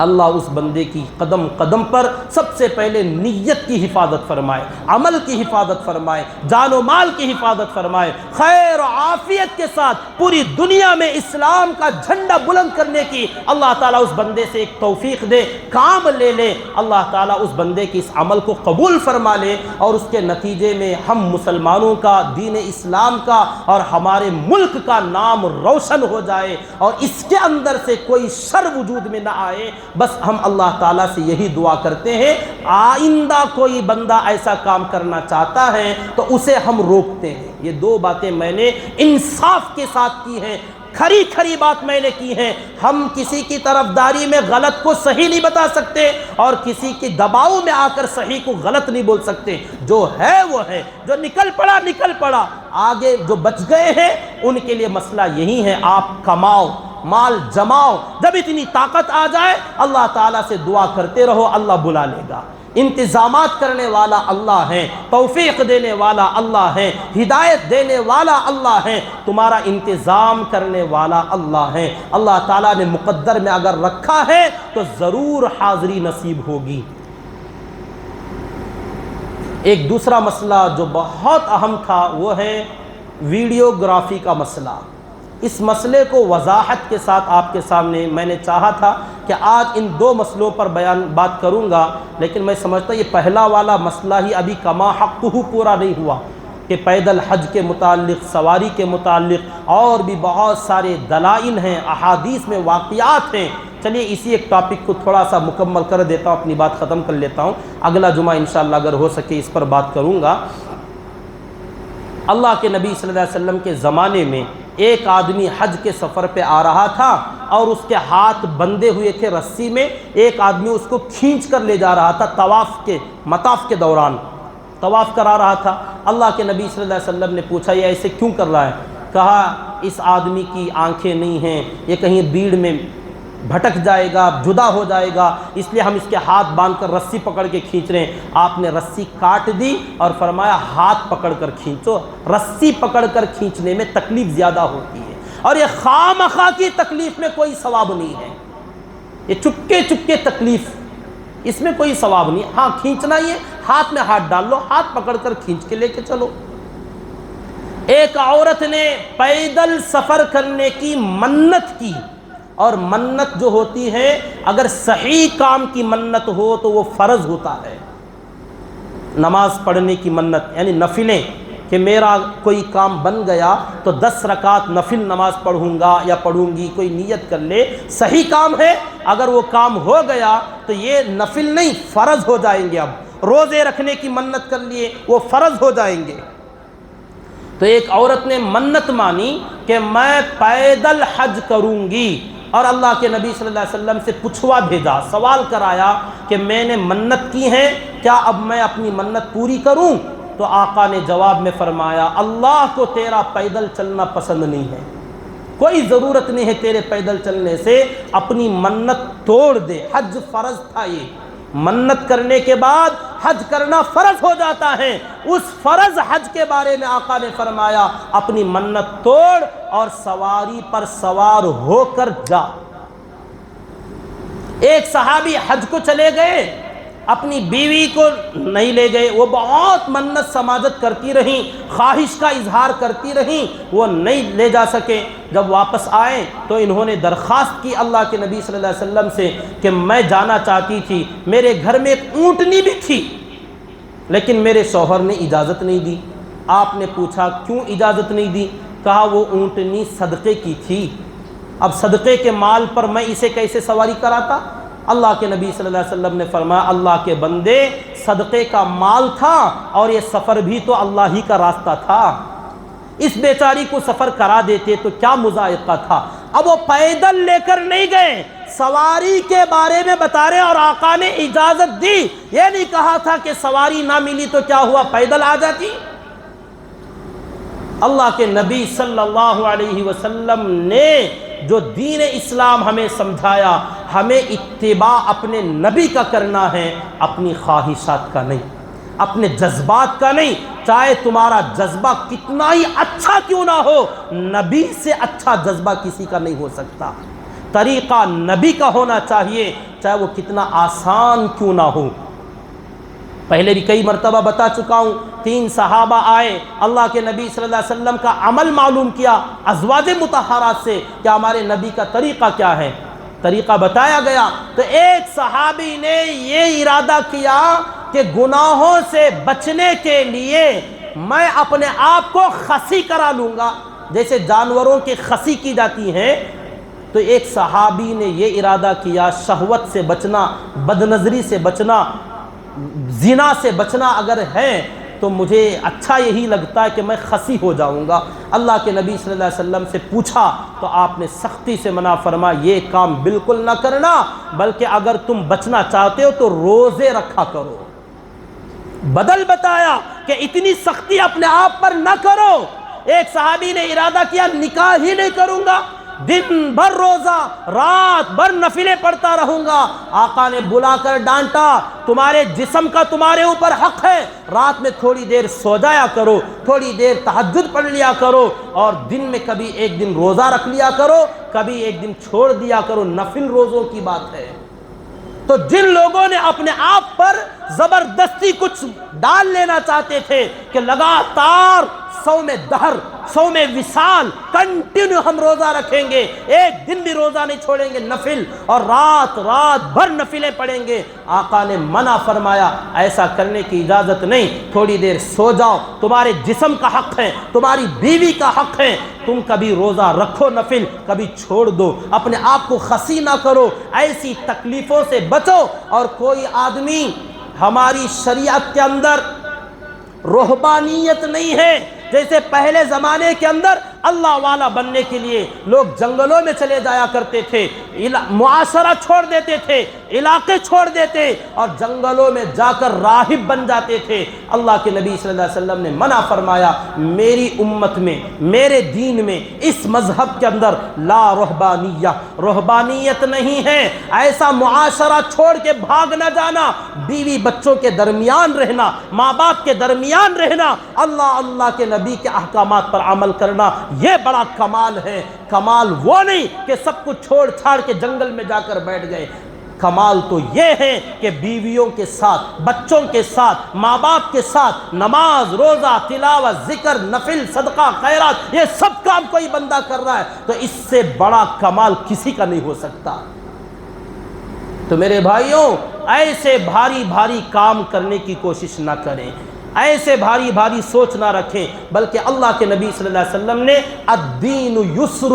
اللہ اس بندے کی قدم قدم پر سب سے پہلے نیت کی حفاظت فرمائے، عمل کی حفاظت فرمائے، جان و مال کی حفاظت فرمائے، خیر و عافیت کے ساتھ پوری دنیا میں اسلام کا جھنڈا بلند کرنے کی اللہ تعالیٰ اس بندے سے ایک توفیق دے، کام لے لے، اللہ تعالیٰ اس بندے کی اس عمل کو قبول فرما لے، اور اس کے نتیجے میں ہم مسلمانوں کا، دین اسلام کا اور ہمارے ملک کا نام روشن ہو جائے، اور اس کے اندر سے کوئی شر وجود میں نہ آئے۔ بس ہم اللہ تعالیٰ سے یہی دعا کرتے ہیں، آئندہ کوئی بندہ ایسا کام کرنا چاہتا ہے تو اسے ہم روکتے ہیں۔ یہ 2 باتیں میں نے انصاف کے ساتھ کی ہیں، کھری کھری بات میں نے کی ہے۔ ہم کسی کی طرفداری میں غلط کو صحیح نہیں بتا سکتے اور کسی کے دباؤ میں آ کر صحیح کو غلط نہیں بول سکتے۔ جو ہے وہ ہے، جو نکل پڑا نکل پڑا، آگے جو بچ گئے ہیں ان کے لیے مسئلہ یہی ہے، آپ کماؤ، مال جماؤ، جب اتنی طاقت آ جائے اللہ تعالیٰ سے دعا کرتے رہو، اللہ بلا لے گا۔ انتظامات کرنے والا اللہ ہے، توفیق دینے والا اللہ ہے، ہدایت دینے والا اللہ ہے، تمہارا انتظام کرنے والا اللہ ہے۔ اللہ تعالیٰ نے مقدر میں اگر رکھا ہے تو ضرور حاضری نصیب ہوگی۔ ایک دوسرا مسئلہ جو بہت اہم تھا وہ ہے ویڈیوگرافی کا مسئلہ۔ اس مسئلے کو وضاحت کے ساتھ آپ کے سامنے میں نے چاہا تھا کہ آج ان دو مسئلوں پر بات کروں گا، لیکن میں سمجھتا یہ پہلا والا مسئلہ ہی ابھی کما حقہ پورا نہیں ہوا کہ پیدل حج کے متعلق، سواری کے متعلق اور بھی بہت سارے دلائل ہیں، احادیث میں واقعات ہیں۔ چلیے اسی ایک ٹاپک کو تھوڑا سا مکمل کر دیتا ہوں، اپنی بات ختم کر لیتا ہوں، اگلا جمعہ انشاءاللہ اگر ہو سکے اس پر بات کروں گا۔ اللہ کے نبی صلی اللہ علیہ وسلم کے زمانے میں ایک آدمی حج کے سفر پہ آ رہا تھا اور اس کے ہاتھ بندھے ہوئے تھے رسی میں، ایک آدمی اس کو کھینچ کر لے جا رہا تھا مطاف کے دوران طواف کرا رہا تھا۔ اللہ کے نبی صلی اللہ علیہ وسلم نے پوچھا یہ ایسے کیوں کر رہا ہے؟ کہا اس آدمی کی آنکھیں نہیں ہیں، یہ کہیں بھیڑ میں بھٹک جائے گا، جدا ہو جائے گا، اس لیے ہم اس کے ہاتھ باندھ کر رسی پکڑ کے کھینچ رہے ہیں۔ آپ نے رسی کاٹ دی اور فرمایا ہاتھ پکڑ کر کھینچو۔ رسی پکڑ کر کھینچنے میں تکلیف زیادہ ہوتی ہے، اور یہ خواہ کی تکلیف میں کوئی ثواب نہیں ہے، یہ چپکے چپکے تکلیف، اس میں کوئی ثواب نہیں۔ ہاں کھینچنا ہی ہے، ہاتھ میں ہاتھ ڈال لو، ہاتھ پکڑ کر کھینچ کے لے کے چلو۔ ایک عورت نے پیدل سفر کرنے کی منت کی، اور منت جو ہوتی ہے اگر صحیح کام کی منت ہو تو وہ فرض ہوتا ہے۔ نماز پڑھنے کی منت یعنی نفلیں، کہ میرا کوئی کام بن گیا تو 10 رکعت نفل نماز پڑھوں گا یا پڑھوں گی، کوئی نیت کر لے، صحیح کام ہے، اگر وہ کام ہو گیا تو یہ نفل نہیں فرض ہو جائیں گے۔ اب روزے رکھنے کی منت کر لیے وہ فرض ہو جائیں گے۔ تو ایک عورت نے منت مانی کہ میں پیدل حج کروں گی، اور اللہ کے نبی صلی اللہ علیہ وسلم سے پوچھوا بھیجا، سوال کرایا کہ میں نے منت کی ہے، کیا اب میں اپنی منت پوری کروں؟ تو آقا نے جواب میں فرمایا اللہ کو تیرا پیدل چلنا پسند نہیں ہے، کوئی ضرورت نہیں ہے تیرے پیدل چلنے سے، اپنی منت توڑ دے۔ حج فرض تھا، یہ منت کرنے کے بعد حج کرنا فرض ہو جاتا ہے۔ اس فرض حج کے بارے میں آقا نے فرمایا اپنی منت توڑ اور سواری پر سوار ہو کر جا۔ ایک صحابی حج کو چلے گئے، اپنی بیوی کو نہیں لے گئے، وہ بہت منت سماجت کرتی رہیں، خواہش کا اظہار کرتی رہیں، وہ نہیں لے جا سکے۔ جب واپس آئے تو انہوں نے درخواست کی اللہ کے نبی صلی اللہ علیہ وسلم سے کہ میں جانا چاہتی تھی، میرے گھر میں ایک اونٹنی بھی تھی لیکن میرے شوہر نے اجازت نہیں دی۔ آپ نے پوچھا کیوں اجازت نہیں دی؟ کہا وہ اونٹنی صدقے کی تھی، اب صدقے کے مال پر میں اسے کیسے سواری کراتا؟ اللہ کے نبی صلی اللہ علیہ وسلم نے فرمایا اللہ کے بندے، صدقے کا مال تھا اور یہ سفر بھی تو اللہ ہی کا راستہ تھا، اس بیچاری کو سفر کرا دیتے تو کیا مذائقہ تھا۔ اب وہ پیدل لے کر نہیں گئے، سواری کے بارے میں بتا رہے، اور آقا نے اجازت دی، یہ نہیں کہا تھا کہ سواری نہ ملی تو کیا ہوا پیدل آ جاتی۔ اللہ کے نبی صلی اللہ علیہ وسلم نے جو دین اسلام ہمیں سمجھایا، ہمیں اتباع اپنے نبی کا کرنا ہے، اپنی خواہشات کا نہیں، اپنے جذبات کا نہیں۔ چاہے تمہارا جذبہ کتنا ہی اچھا کیوں نہ ہو، نبی سے اچھا جذبہ کسی کا نہیں ہو سکتا۔ طریقہ نبی کا ہونا چاہیے، چاہے وہ کتنا آسان کیوں نہ ہو۔ پہلے بھی کئی مرتبہ بتا چکا ہوں، 3 صحابہ آئے، اللہ کے نبی صلی اللہ علیہ وسلم کا عمل معلوم کیا ازواج مطہرات سے کہ ہمارے نبی کا طریقہ کیا ہے، طریقہ بتایا گیا۔ تو ایک صحابی نے یہ ارادہ کیا کہ گناہوں سے بچنے کے لیے میں اپنے آپ کو خسی کرا لوں گا، جیسے جانوروں کی خسی کی جاتی ہے۔ تو ایک صحابی نے یہ ارادہ کیا شہوت سے بچنا، بدنظری سے بچنا، زنا سے بچنا اگر ہے تو مجھے اچھا یہی لگتا ہے کہ میں خسی ہو جاؤں گا۔ اللہ کے نبی صلی اللہ علیہ وسلم سے پوچھا تو آپ نے سختی سے منع فرمایا یہ کام بالکل نہ کرنا، بلکہ اگر تم بچنا چاہتے ہو تو روزے رکھا کرو۔ بدل بتایا کہ اتنی سختی اپنے آپ پر نہ کرو۔ ایک صحابی نے ارادہ کیا نکاح ہی نہیں کروں گا، دن بھر روزہ، رات بھر نفلیں پڑھتا رہوں گا۔ آقا نے بلا کر ڈانٹا تمہارے جسم کا تمہارے اوپر حق ہے، رات میں تھوڑی دیر سو جایا کرو، تھوڑی دیر تہجد پڑھ لیا کرو، اور دن میں کبھی ایک دن روزہ رکھ لیا کرو، کبھی ایک دن چھوڑ دیا کرو، نفل روزوں کی بات ہے۔ تو جن لوگوں نے اپنے آپ پر زبردستی کچھ ڈال لینا چاہتے تھے کہ لگاتار صوم دہر، صوم وصال، کنٹینیو ہم روزہ رکھیں گے، ایک دن بھی روزہ نہیں چھوڑیں گے نفل، اور رات بھر نفلیں پڑھیں گے۔ آقا نے منع فرمایا ایسا کرنے کی اجازت نہیں، تھوڑی دیر سو جاؤ، تمہارے جسم کا حق ہے، تمہاری بیوی کا حق ہے، تم کبھی روزہ رکھو نفل، کبھی چھوڑ دو، اپنے آپ کو خسی نہ کرو، ایسی تکلیفوں سے بچو۔ اور کوئی آدمی ہماری شریعت کے اندر رہبانیت نہیں ہے، جیسے پہلے زمانے کے اندر اللہ والا بننے کے لیے لوگ جنگلوں میں چلے جایا کرتے تھے، معاشرہ چھوڑ دیتے تھے، علاقے چھوڑ دیتے اور جنگلوں میں جا کر راہب بن جاتے تھے۔ اللہ کے نبی صلی اللہ علیہ وسلم نے منع فرمایا، میری امت میں، میرے دین میں، اس مذہب کے اندر لا رہبانیہ، رہبانیت نہیں ہے۔ ایسا معاشرہ چھوڑ کے بھاگ نہ جانا، بیوی بچوں کے درمیان رہنا، ماں باپ کے درمیان رہنا، اللہ کے نبی کے احکامات پر عمل کرنا، یہ بڑا کمال ہے۔ کمال وہ نہیں کہ سب کچھ چھوڑ چھاڑ کے جنگل میں جا کر بیٹھ گئے، کمال تو یہ ہے کہ بیویوں کے ساتھ، بچوں کے ساتھ، ماں باپ کے ساتھ نماز، روزہ، تلاوت، ذکر، نفل، صدقہ، خیرات، یہ سب کام کوئی بندہ کر رہا ہے، تو اس سے بڑا کمال کسی کا نہیں ہو سکتا۔ تو میرے بھائیوں، ایسے بھاری بھاری کام کرنے کی کوشش نہ کریں، ایسے بھاری بھاری سوچ نہ رکھیں، بلکہ اللہ کے نبی صلی اللہ علیہ وسلم نے الدین یسر،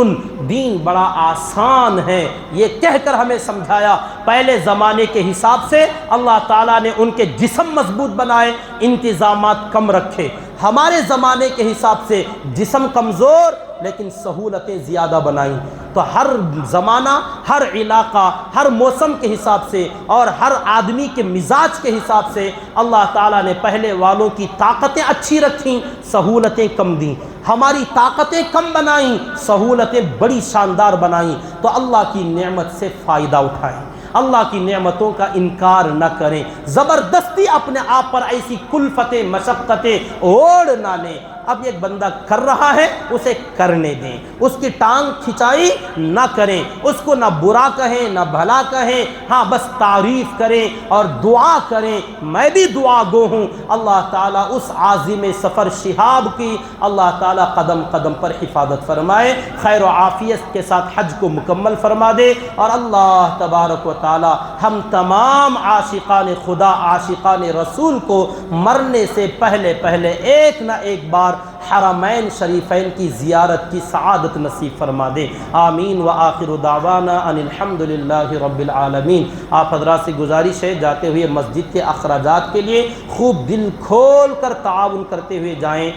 دین بڑا آسان ہے، یہ کہہ کر ہمیں سمجھایا۔ پہلے زمانے کے حساب سے اللہ تعالیٰ نے ان کے جسم مضبوط بنائے، انتظامات کم رکھے۔ ہمارے زمانے کے حساب سے جسم کمزور لیکن سہولتیں زیادہ بنائیں۔ تو ہر زمانہ، ہر علاقہ، ہر موسم کے حساب سے اور ہر آدمی کے مزاج کے حساب سے اللہ تعالیٰ نے پہلے والوں کی طاقتیں اچھی رکھیں، سہولتیں کم دیں۔ ہماری طاقتیں کم بنائیں، سہولتیں بڑی شاندار بنائیں۔ تو اللہ کی نعمت سے فائدہ اٹھائیں، اللہ کی نعمتوں کا انکار نہ کریں، زبردستی اپنے آپ پر ایسی کلفتیں، مشقتیں اوڑھ نہ لیں۔ اب ایک بندہ کر رہا ہے، اسے کرنے دیں، اس کی ٹانگ کھچائی نہ کریں، اس کو نہ برا کہیں نہ بھلا کہیں، ہاں بس تعریف کریں اور دعا کریں۔ میں بھی دعا گو ہوں، اللہ تعالیٰ اس عازم سفر شہاب کی اللہ تعالیٰ قدم قدم پر حفاظت فرمائے، خیر و عافیت کے ساتھ حج کو مکمل فرما دے، اور اللہ تبارک و تعالیٰ ہم تمام عاشقان خدا، عاشقان رسول کو مرنے سے پہلے ایک نہ ایک بار حرمین شریفین کی زیارت کی سعادت نصیب فرما دے، آمین۔ وآخر دعوانا ان الحمدللہ رب العالمین۔ آپ حضرات سے گزارش ہے، جاتے ہوئے مسجد کے اخراجات کے لیے خوب دل کھول کر تعاون کرتے ہوئے جائیں۔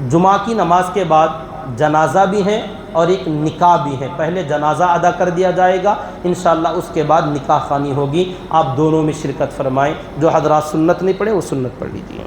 جمعہ کی نماز کے بعد جنازہ بھی ہے اور ایک نکاح بھی ہے، پہلے جنازہ ادا کر دیا جائے گا انشاءاللہ، اس کے بعد نکاح خوانی ہوگی، آپ دونوں میں شرکت فرمائیں۔ جو حضرات سنت نہیں پڑھے وہ سنت پڑھ لیجیے۔